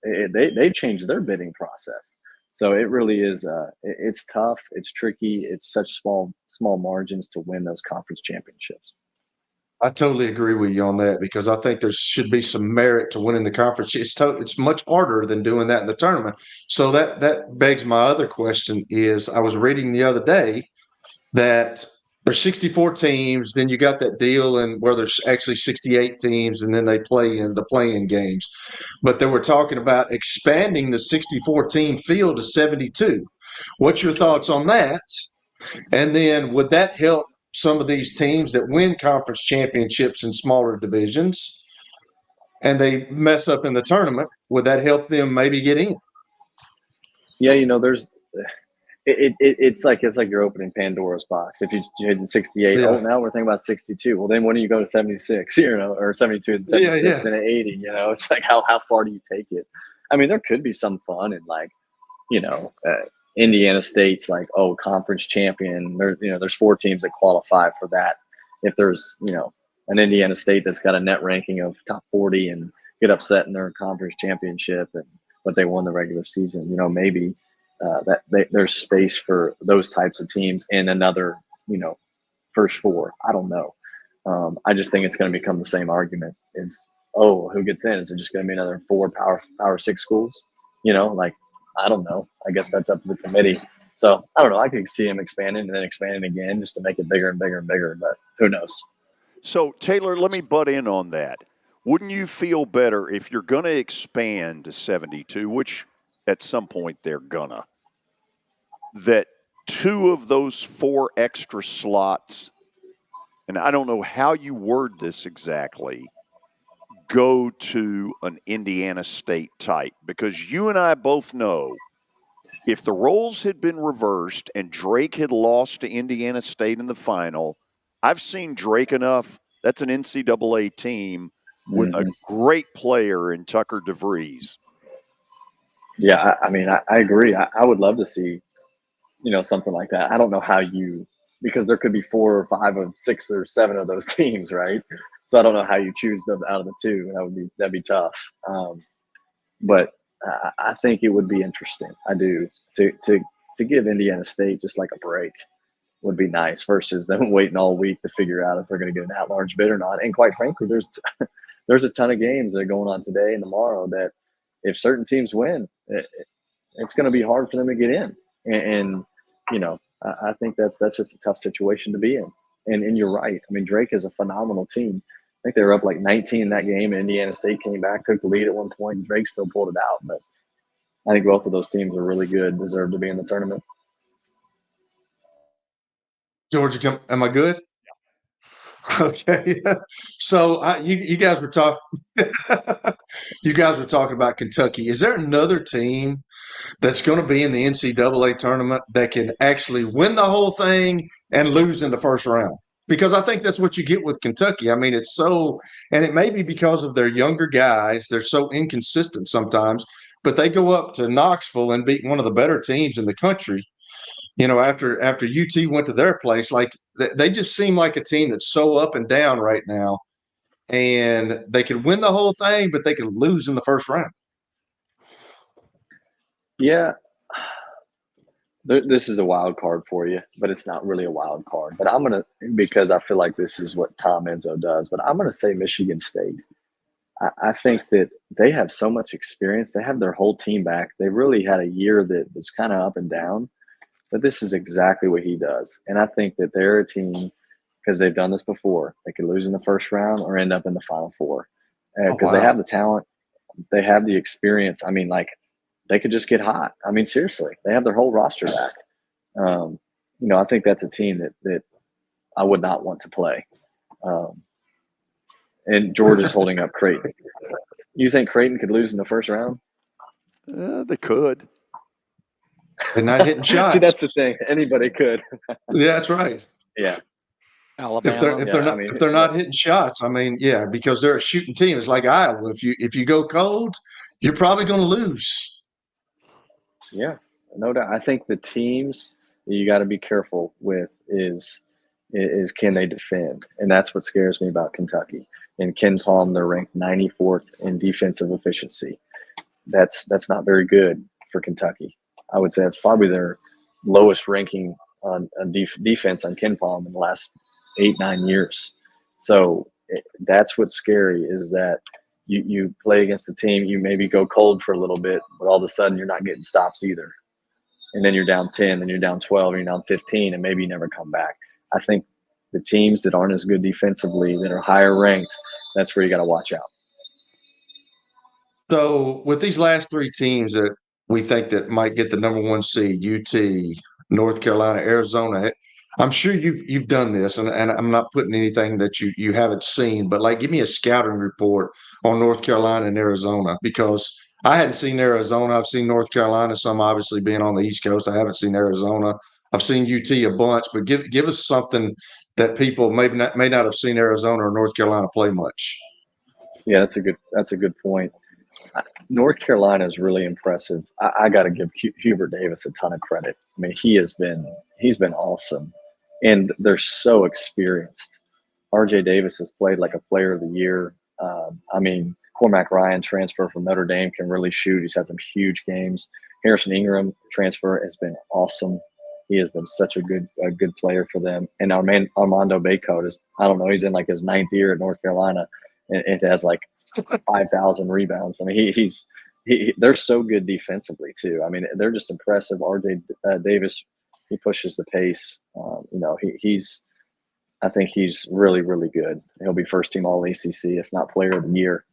they changed their bidding process. So it really is. It's tough. It's tricky. It's such small margins to win those conference championships. I totally agree with you on that because I think there should be some merit to winning the conference. It's much harder than doing that in the tournament. So that begs my other question is I was reading the other day that there's 64 teams, then you got that deal and where there's actually 68 teams and then they play in the play-in games. But they were talking about expanding the 64 team field to 72. What's your thoughts on that? And then would that help some of these teams that win conference championships in smaller divisions and they mess up in the tournament? Would that help them maybe get in? Yeah, there's it's like you're opening Pandora's box. If you did 68, Yeah. oh, now we're thinking about 62. Well, then when do you go to 76? Or 72 and 76 and 80? It's like how far do you take it? I mean, there could be some fun in Indiana State's conference champion. There's 4 teams that qualify for that. If there's an Indiana State that's got a net ranking of top 40 and get upset in their conference championship, but they won the regular season, maybe there's space for those types of teams in another first 4. I don't know. I just think it's going to become the same argument. Is who gets in? Is it just going to be another 4 Power 6 schools? I don't know. I guess that's up to the committee. So I don't know. I could see him expanding and then expanding again just to make it bigger and bigger and bigger, but who knows? So, Taylor, let me butt in on that. Wouldn't you feel better if you're going to expand to 72, which at some point they're gonna, that 2 of those 4 extra slots, and I don't know how you word this exactly, go to an Indiana State type? Because you and I both know if the roles had been reversed and Drake had lost to Indiana State in the final, I've seen Drake enough. That's an NCAA team with a great player in Tucker DeVries. Yeah, I mean, I agree. I would love to see, something like that. I don't know how because there could be 4 or 5 or 6 or 7 of those teams, right? So I don't know how you choose them out of the 2. That'd be tough. But I think it would be interesting. I do to give Indiana State just like a break would be nice versus them waiting all week to figure out if they're going to get an at-large bid or not. And quite frankly, there's a ton of games that are going on today and tomorrow that if certain teams win, it's going to be hard for them to get in. And I think that's just a tough situation to be in. And you're right. I mean, Drake is a phenomenal team. I think they were up 19 in that game, and Indiana State came back, took the lead at one point, and Drake still pulled it out. But I think both of those teams are really good, deserve to be in the tournament. Georgia, am I good? Yeah. Okay. So you guys were talking. You guys were talking about Kentucky. Is there another team that's going to be in the NCAA tournament that can actually win the whole thing and lose in the first round? Because I think that's what you get with Kentucky. I mean, and it may be because of their younger guys. They're so inconsistent sometimes, but they go up to Knoxville and beat one of the better teams in the country. After UT went to their place, they just seem like a team that's so up and down right now, and they could win the whole thing, but they could lose in the first round. Yeah. This is a wild card for you, but it's not really a wild card. But because I feel like this is what Tom Izzo does, but I'm going to say Michigan State. I think that they have so much experience. They have their whole team back. They really had a year that was kind of up and down, but this is exactly what he does. And I think that they're a team, because they've done this before, they could lose in the first round or end up in the Final Four. Because they have the talent. They have the experience. I mean, they could just get hot. I mean, seriously, they have their whole roster back. I think that's a team that I would not want to play. And Georgia's holding up Creighton. You think Creighton could lose in the first round? They could. They're not hitting shots. See, that's the thing. Anybody could. Yeah, that's right. Yeah. Alabama. If they're not hitting shots, I mean, yeah, because they're a shooting team. It's like Iowa. If you go cold, you're probably going to lose. Yeah, no doubt. I think the teams that you got to be careful with is can they defend? And that's what scares me about Kentucky. In Ken Palm, they're ranked 94th in defensive efficiency. That's not very good for Kentucky. I would say that's probably their lowest ranking on defense on Ken Palm in the last 8-9 years. So that's what's scary, is that you play against a team, you maybe go cold for a little bit, but all of a sudden you're not getting stops either. And then you're down 10, then you're down 12, and you're down 15, and maybe you never come back. I think the teams that aren't as good defensively, that are higher ranked, that's where you got to watch out. So with these last three teams that we think that might get the number 1 seed, UT, North Carolina, Arizona, I'm sure you've done this, and I'm not putting anything that you haven't seen, but like give me a scouting report on North Carolina and Arizona, because I hadn't seen Arizona. I've seen North Carolina, some obviously being on the East Coast. I haven't seen Arizona. I've seen UT a bunch, but give us something that people may not have seen Arizona or North Carolina play much. Yeah, that's a good point. North Carolina is really impressive. I got to give Hubert Davis a ton of credit. I mean, he's been awesome, and they're so experienced. RJ Davis has played like a player of the year. I mean, Cormac Ryan, transfer from Notre Dame, can really shoot. He's had some huge games. Harrison Ingram, transfer, has been awesome. He has been such a good player for them. And our man Armando Baycoat is, I don't know, he's in like his 9th year at North Carolina, and it has like 5,000 rebounds. I mean, they're so good defensively too. I mean, they're just impressive. RJ Davis, he pushes the pace. I think he's really, really good. He'll be first team All ACC, if not Player of the Year.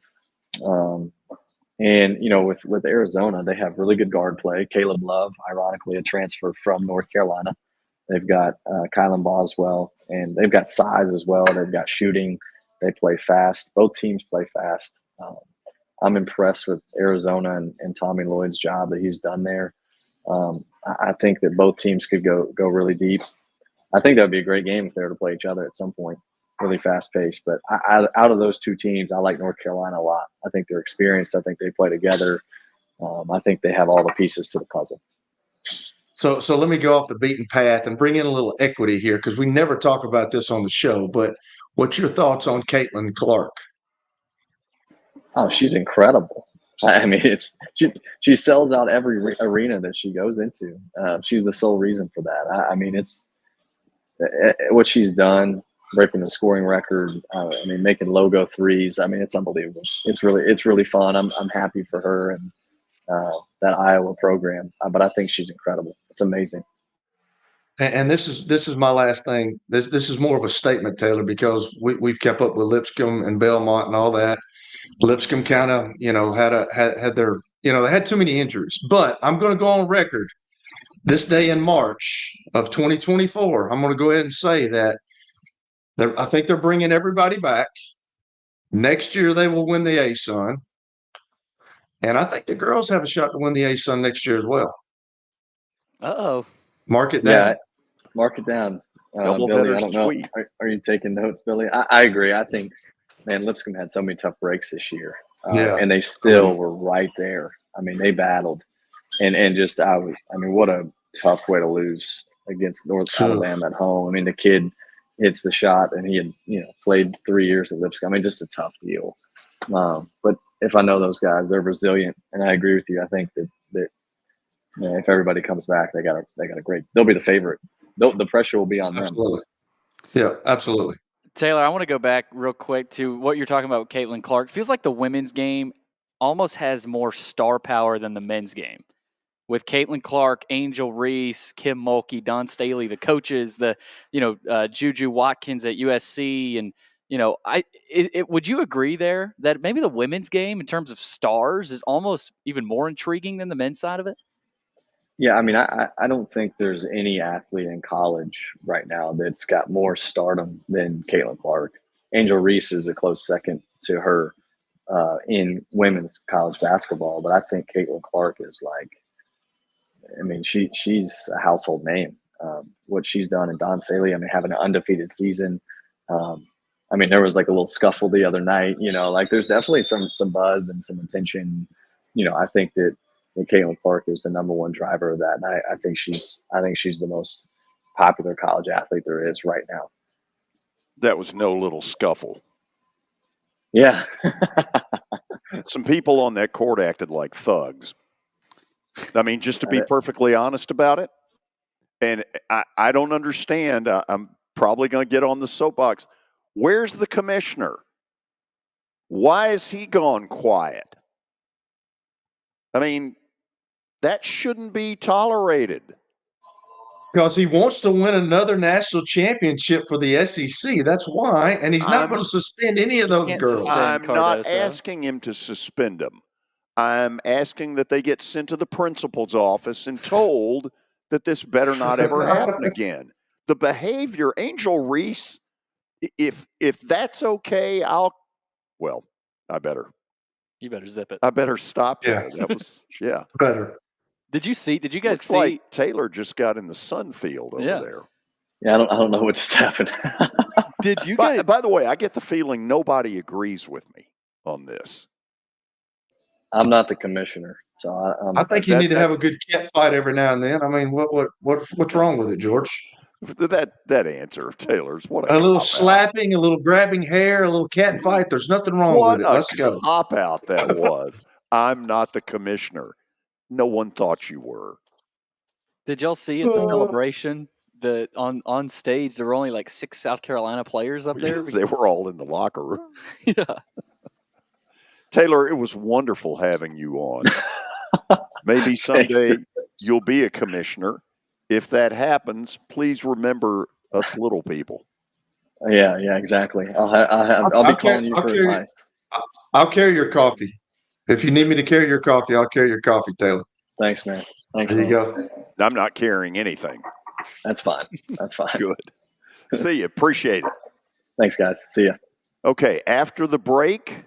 And with Arizona, they have really good guard play. Caleb Love, ironically, a transfer from North Carolina. They've got Kylan Boswell, and they've got size as well. They've got shooting. They play fast. Both teams play fast. I'm impressed with Arizona and Tommy Lloyd's job that he's done there. I think that both teams could go really deep. I think that would be a great game if they were to play each other at some point, really fast paced. But out of those two teams, I like North Carolina a lot. I think they're experienced. I think they play together. I think they have all the pieces to the puzzle. So let me go off the beaten path and bring in a little equity here, because we never talk about this on the show. But what's your thoughts on Caitlin Clark? Oh, she's incredible. I mean, she sells out every arena that she goes into. She's the sole reason for that. I mean, it's what she's done, breaking the scoring record. Making logo threes. I mean, it's unbelievable. It's really fun. I'm happy for her and that Iowa program. But I think she's incredible. It's amazing. And this is my last thing. This is more of a statement, Taylor, because we've kept up with Lipscomb and Belmont and all that. Lipscomb kind of, had their, they had too many injuries. But I'm going to go on record this day in March of 2024. I'm going to go ahead and say that I think they're bringing everybody back. Next year they will win the ASUN, and I think the girls have a shot to win the ASUN next year as well. Uh-oh. Mark it down. Yeah, mark it down. Billy, I don't know. Are you taking notes, Billy? I agree. I think, man, Lipscomb had so many tough breaks this year, and they still were right there. I mean, they battled, and just what a tough way to lose against North Alabama at home. I mean, the kid hits the shot, and he had played 3 years at Lipscomb. I mean, just a tough deal. But if I know those guys, they're resilient, and I agree with you. I think that if everybody comes back, they got a great. They'll be the favorite. The pressure will be on them. Absolutely. Yeah, absolutely. Taylor, I want to go back real quick to what you're talking about with Caitlin Clark. Feels like the women's game almost has more star power than the men's game. With Caitlin Clark, Angel Reese, Kim Mulkey, Don Staley, the coaches, Juju Watkins at USC, and would you agree there that maybe the women's game in terms of stars is almost even more intriguing than the men's side of it? Yeah, I mean, I don't think there's any athlete in college right now that's got more stardom than Caitlin Clark. Angel Reese is a close second to her in women's college basketball, but I think Caitlin Clark is she's a household name. What she's done, and Don Staley, having an undefeated season. There was like a little scuffle the other night. There's definitely some buzz and some attention. I think that Caitlin Clark is the number one driver of that, and I think she's the most popular college athlete there is right now. That was no little scuffle. Yeah. Some people on that court acted like thugs. I mean, just to be perfectly honest about it. And I don't understand. I'm probably going to get on the soapbox. Where's the commissioner? Why has he gone quiet? I mean, that shouldn't be tolerated. Because he wants to win another national championship for the SEC. That's why. And he's not going to suspend any of those girls. I'm not asking him to suspend them. I'm asking that they get sent to the principal's office and told that this better not ever happen again. The behavior, Angel Reese, if that's okay, I better. You better zip it. I better stop that. Yeah. That was better. Did you guys Looks see? like Taylor just got in the sun field over there. Yeah, I don't know what just happened. Did you guys? By the way, I get the feeling nobody agrees with me on this. I'm not the commissioner, so I think you need to have a good cat fight every now and then. I mean, what's wrong with it, George? That answer of Taylor's, what a little slapping, a little grabbing hair, a little cat fight. There's nothing wrong with it. Let's go. What a cop-out that was. I'm not the commissioner. No one thought you were. Did y'all see at the celebration that on stage there were only like 6 South Carolina players up there? They were all in the locker room. Yeah. Taylor, it was wonderful having you on. Maybe someday you'll be a commissioner. If that happens, please remember us little people. Yeah, exactly. I'll be calling you for advice. I'll carry your coffee. If you need me to carry your coffee, I'll carry your coffee, Taylor. Thanks, man. There you go. I'm not carrying anything. That's fine. Good. See you. Appreciate it. Thanks, guys. See ya. Okay, after the break,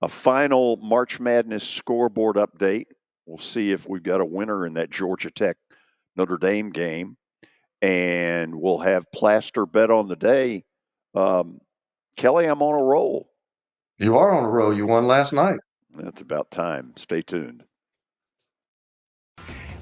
a final March Madness scoreboard update. We'll see if we've got a winner in that Georgia Tech Notre Dame game. And we'll have Plaster bet on the day. Kelly, I'm on a roll. You are on a roll. You won last night. That's about time. Stay tuned.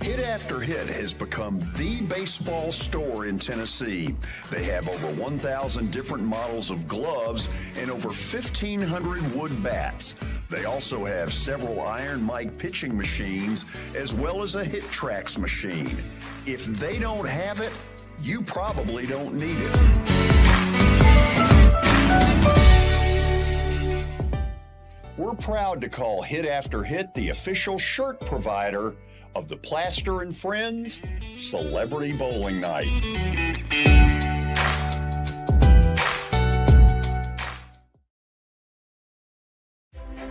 Hit After Hit has become the baseball store in Tennessee. They have over 1,000 different models of gloves and over 1,500 wood bats. They also have several Iron Mike pitching machines as well as a Hit Tracks machine. If they don't have it, you probably don't need it. We're proud to call Hit After Hit the official shirt provider of the Plaster and Friends Celebrity Bowling Night.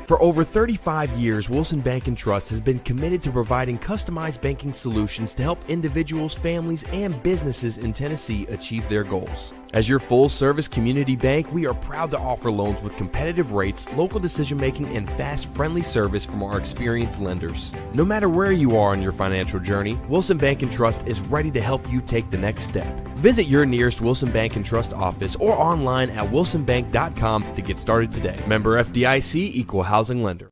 For over 35 years, Wilson Bank & Trust has been committed to providing customized banking solutions to help individuals, families, and businesses in Tennessee achieve their goals. As your full-service community bank, we are proud to offer loans with competitive rates, local decision-making, and fast, friendly service from our experienced lenders. No matter where you are on your financial journey, Wilson Bank & Trust is ready to help you take the next step. Visit your nearest Wilson Bank & Trust office or online at wilsonbank.com to get started today. Member FDIC, Equal Housing Lender.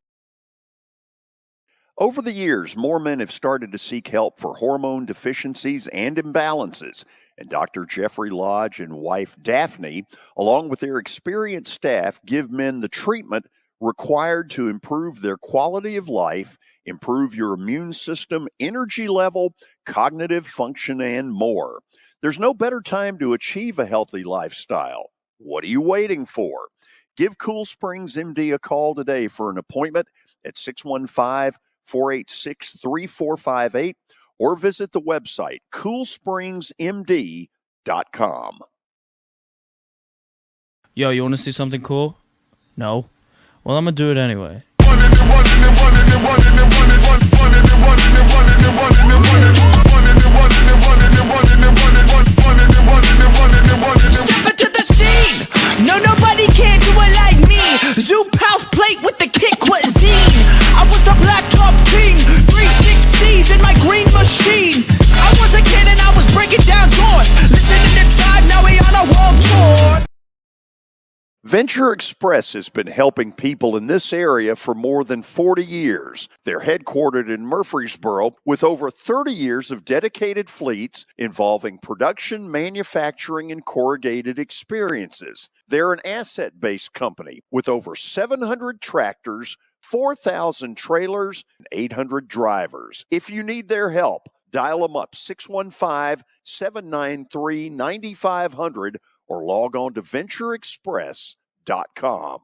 Over the years, more men have started to seek help for hormone deficiencies and imbalances, and Dr. Jeffrey Lodge and wife Daphne, along with their experienced staff, give men the treatment required to improve their quality of life, improve your immune system, energy level, cognitive function, and more. There's no better time to achieve a healthy lifestyle. What are you waiting for? Give Cool Springs MD a call today for an appointment at 615-486-3458 or visit the website coolspringsmd.com. Yo, you want to see something cool? No? Well, I'm going to do it anyway. Step into the scene. No, nobody can do it like me. Zoop house plate with the kick cuisine. I was the black top king. 360s in my green machine. I was a kid and I was breaking down doors. Listening to Tribe, now we on a world tour. Venture Express has been helping people in this area for more than 40 years. They're headquartered in Murfreesboro with over 30 years of dedicated fleets involving production, manufacturing, and corrugated experiences. They're an asset-based company with over 700 tractors, 4,000 trailers, and 800 drivers. If you need their help, dial them up 615-793-9500 or log on to ventureexpress.com.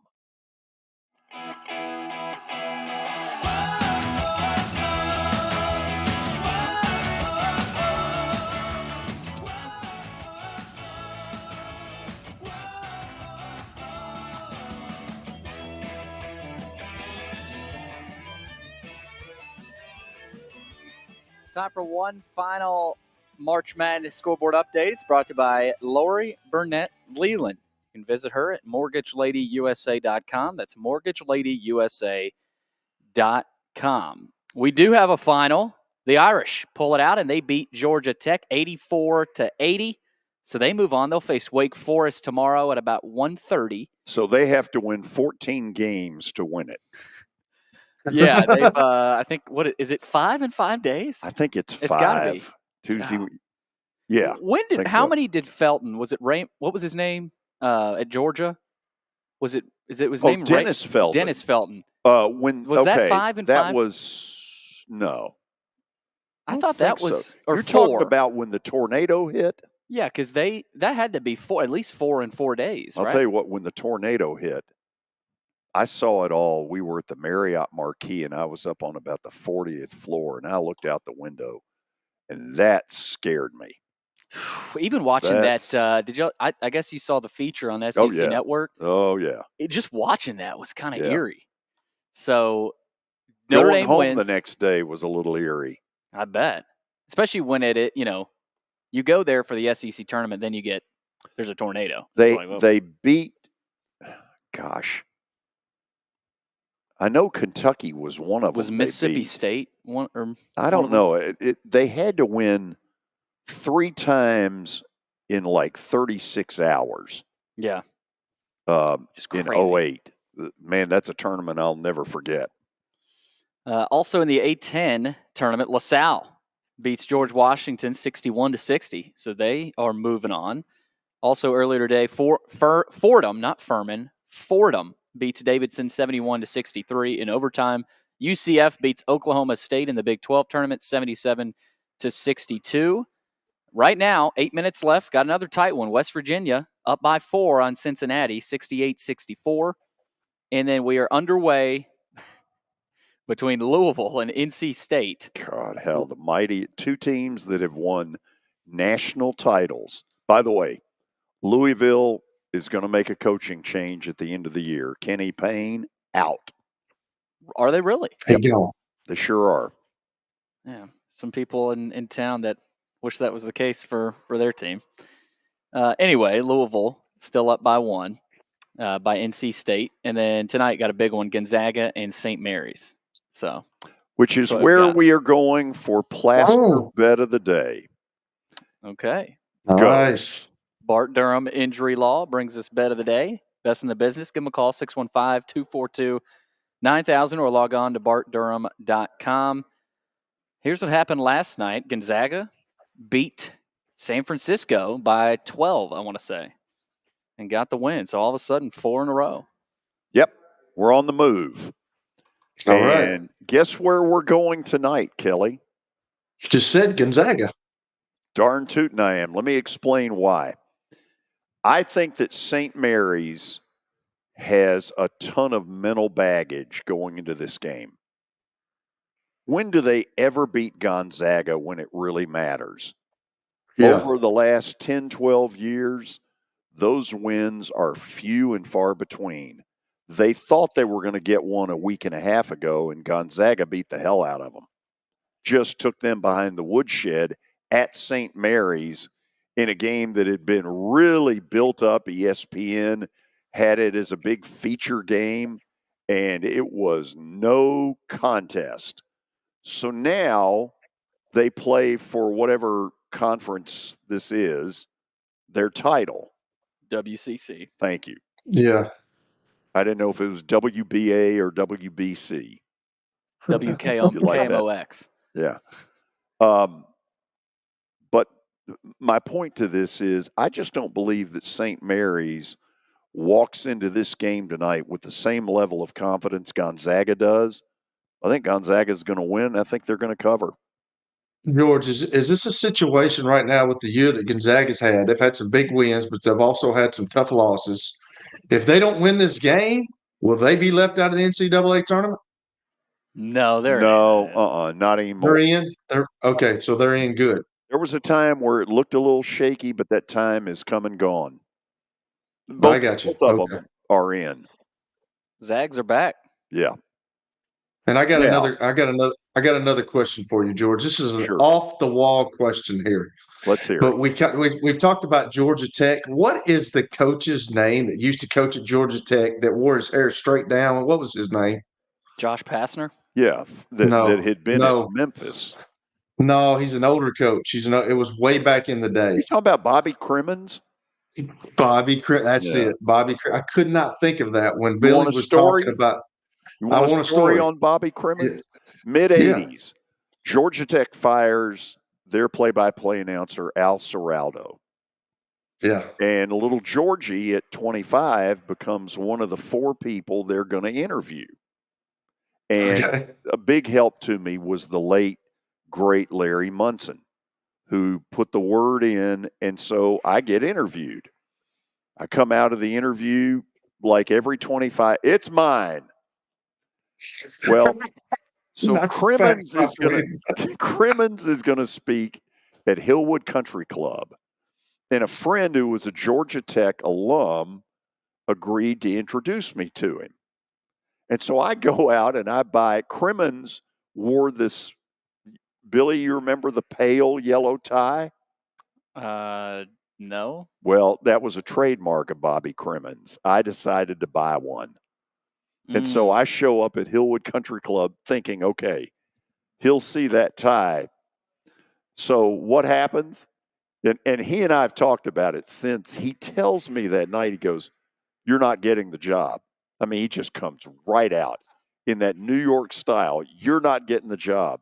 It's time for one final March Madness scoreboard update. It's brought to you by Lori Barnette Leland. You can visit her at mortgageladyusa.com. That's mortgageladyusa.com. We do have a final. The Irish pull it out, and they beat Georgia Tech 84-80. So they move on. They'll face Wake Forest tomorrow at about 1:30. So they have to win 14 games to win it. Yeah, they've. I think what is it? 5 in 5 days? I think it's 5. It's gotta be Tuesday. God. Yeah. When did? How so. many did Felton? Was it Ray? What was his name at Georgia? Was it? Is it was Oh, name Dennis Ray? Felton. Dennis Felton. When was that 5 and 5? That was no. I thought that was so. or You're 4. talking about when the tornado hit. Yeah, because that had to be at least 4 in 4 days. I'll tell you what. When the tornado hit, I saw it all. We were at the Marriott Marquis, and I was up on about the 40th floor, and I looked out the window, and that scared me. Even watching that, did you? I guess you saw the feature on SEC Network. Oh yeah. Just watching that was kind of Yeah. eerie. So Notre Going Dame home wins. the next day was a little eerie. I bet, especially when you go there for the SEC tournament, then there's a tornado. They beat. Gosh. I know Kentucky was one of them. Was Mississippi State one? Or I don't know. They had to win 3 times in like 36 hours. Yeah. Just in 08. Man, that's a tournament I'll never forget. Also in the A10 tournament, LaSalle beats George Washington 61-60. So they are moving on. Also earlier today, Fordham, not Furman, Fordham beats Davidson 71-63 in overtime. UCF beats Oklahoma State in the Big 12 tournament 77-62. Right now, 8 minutes left. Got another tight one. West Virginia up by 4 on Cincinnati, 68-64. And then we are underway between Louisville and NC State. God, hell, the mighty 2 teams that have won national titles. By the way, Louisville is going to make a coaching change at the end of the year. Kenny Payne out. Are they really? Yep. They sure are. Yeah, some people in town that wish that was the case for their team. Anyway, Louisville still up by 1 by NC State. And then tonight got a big one, Gonzaga and St. Mary's. So, which is where we are going for Plaster Bet of the Day. Okay. Nice. Bart Durham injury law brings us bet of the day. Best in the business. Give them a call, 615-242-9000, or log on to bartdurham.com. Here's what happened last night. Gonzaga beat San Francisco by 12, I want to say, and got the win. So all of a sudden, 4 in a row. Yep. We're on the move. All and right. Guess where we're going tonight, Kelly? You just said Gonzaga. Darn tootin' I am. Let me explain why. I think that St. Mary's has a ton of mental baggage going into this game. When do they ever beat Gonzaga when it really matters? Yeah. Over the last 10, 12 years, those wins are few and far between. They thought they were going to get one a week and a half ago, and Gonzaga beat the hell out of them. Just took them behind the woodshed at St. Mary's in a game that had been really built up. ESPN had it as a big feature game, and it was no contest. So now they play for whatever conference this is, their title. WCC. Thank you. Yeah. I didn't know if it was WBA or WBC. WKMOX. Yeah. But my point to this is I just don't believe that St. Mary's walks into this game tonight with the same level of confidence Gonzaga does. I think Gonzaga is going to win. I think they're going to cover. George, is this a situation right now with the year that Gonzaga's had? They've had some big wins, but they've also had some tough losses. If they don't win this game, will they be left out of the NCAA tournament? No, not anymore. They're in. Okay, so they're in good. There was a time where it looked a little shaky, but that time is come and gone. I got you. Both of them are in. Zags are back. Yeah. And I got another question for you, George. This is an off the wall question here. Let's hear but it. We've talked about Georgia Tech. What is the coach's name that used to coach at Georgia Tech that wore his hair straight down? What was his name? Josh Pastner? Yeah, that had been at Memphis. No, he's an older coach. It was way back in the day. You talking about Bobby Crimmins? That's it. Bobby. I could not think of that when Billy was story? talking about. I want a story on Bobby Crimmins. Mid-'80s, Georgia Tech fires their play-by-play announcer Al Seraldo. Yeah. And little Georgie at 25 becomes one of the 4 people they're going to interview. And a big help to me was the late, great Larry Munson, who put the word in, and so I get interviewed. I come out of the interview like every 25, it's mine. Well, so Crimmins is going to speak at Hillwood Country Club, and a friend who was a Georgia Tech alum agreed to introduce me to him. And so I go out and I buy. Crimmins wore this. Billy, you remember the pale yellow tie? No. Well, that was a trademark of Bobby Crimmins. I decided to buy one. And so I show up at Hillwood Country Club thinking, okay, he'll see that tie. So what happens? And he and I have talked about it since. He tells me that night, he goes, "You're not getting the job." I mean, he just comes right out in that New York style. "You're not getting the job."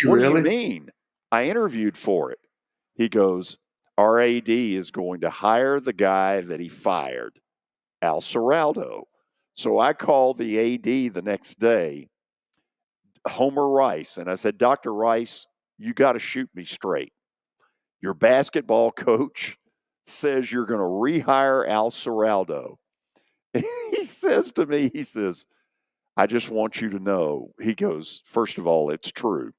What do you mean? I interviewed for it. He goes, "Our AD is going to hire the guy that he fired, Al Seraldo." So I called the AD the next day, Homer Rice, and I said, "Dr. Rice, you got to shoot me straight. Your basketball coach says you're going to rehire Al Seraldo." He says to me, he says, "I just want you to know," he goes, "first of all, it's true.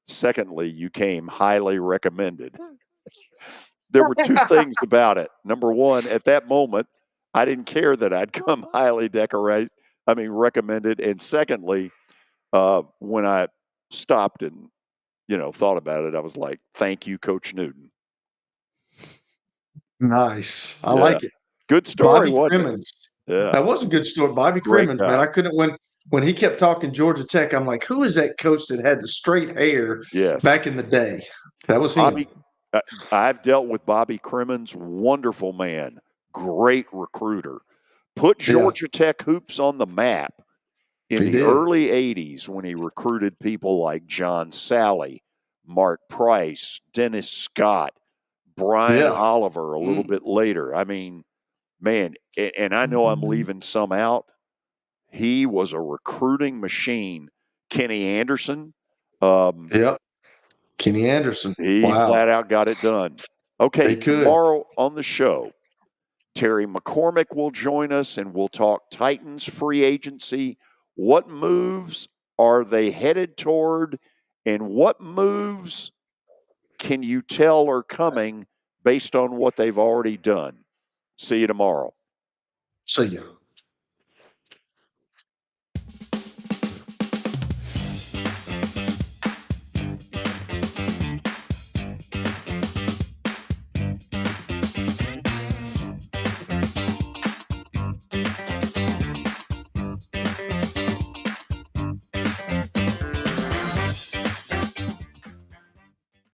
Secondly, you came highly recommended." There were 2 things about it. Number one, at that moment, I didn't care that I'd come highly recommended. And secondly, when I stopped and, thought about it, I was like, "Thank you, Coach Newton." Nice. I like it. Good story, Bobby wasn't Crimmins. it? Yeah. That was a good story. Bobby Crimmins, man. I couldn't when he kept talking Georgia Tech, I'm like, who is that coach that had the straight hair back in the day? That was him. I've dealt with Bobby Crimmins, wonderful man, great recruiter. Put Georgia Tech hoops on the map in the early 80s when he recruited people like John Sally, Mark Price, Dennis Scott, Brian Oliver a little bit later. I mean, man, and I know I'm leaving some out. He was a recruiting machine. Kenny Anderson. Kenny Anderson. He flat out got it done. Okay, tomorrow on the show, Terry McCormick will join us and we'll talk Titans free agency. What moves are they headed toward, and what moves can you tell are coming based on what they've already done? See you tomorrow. See you.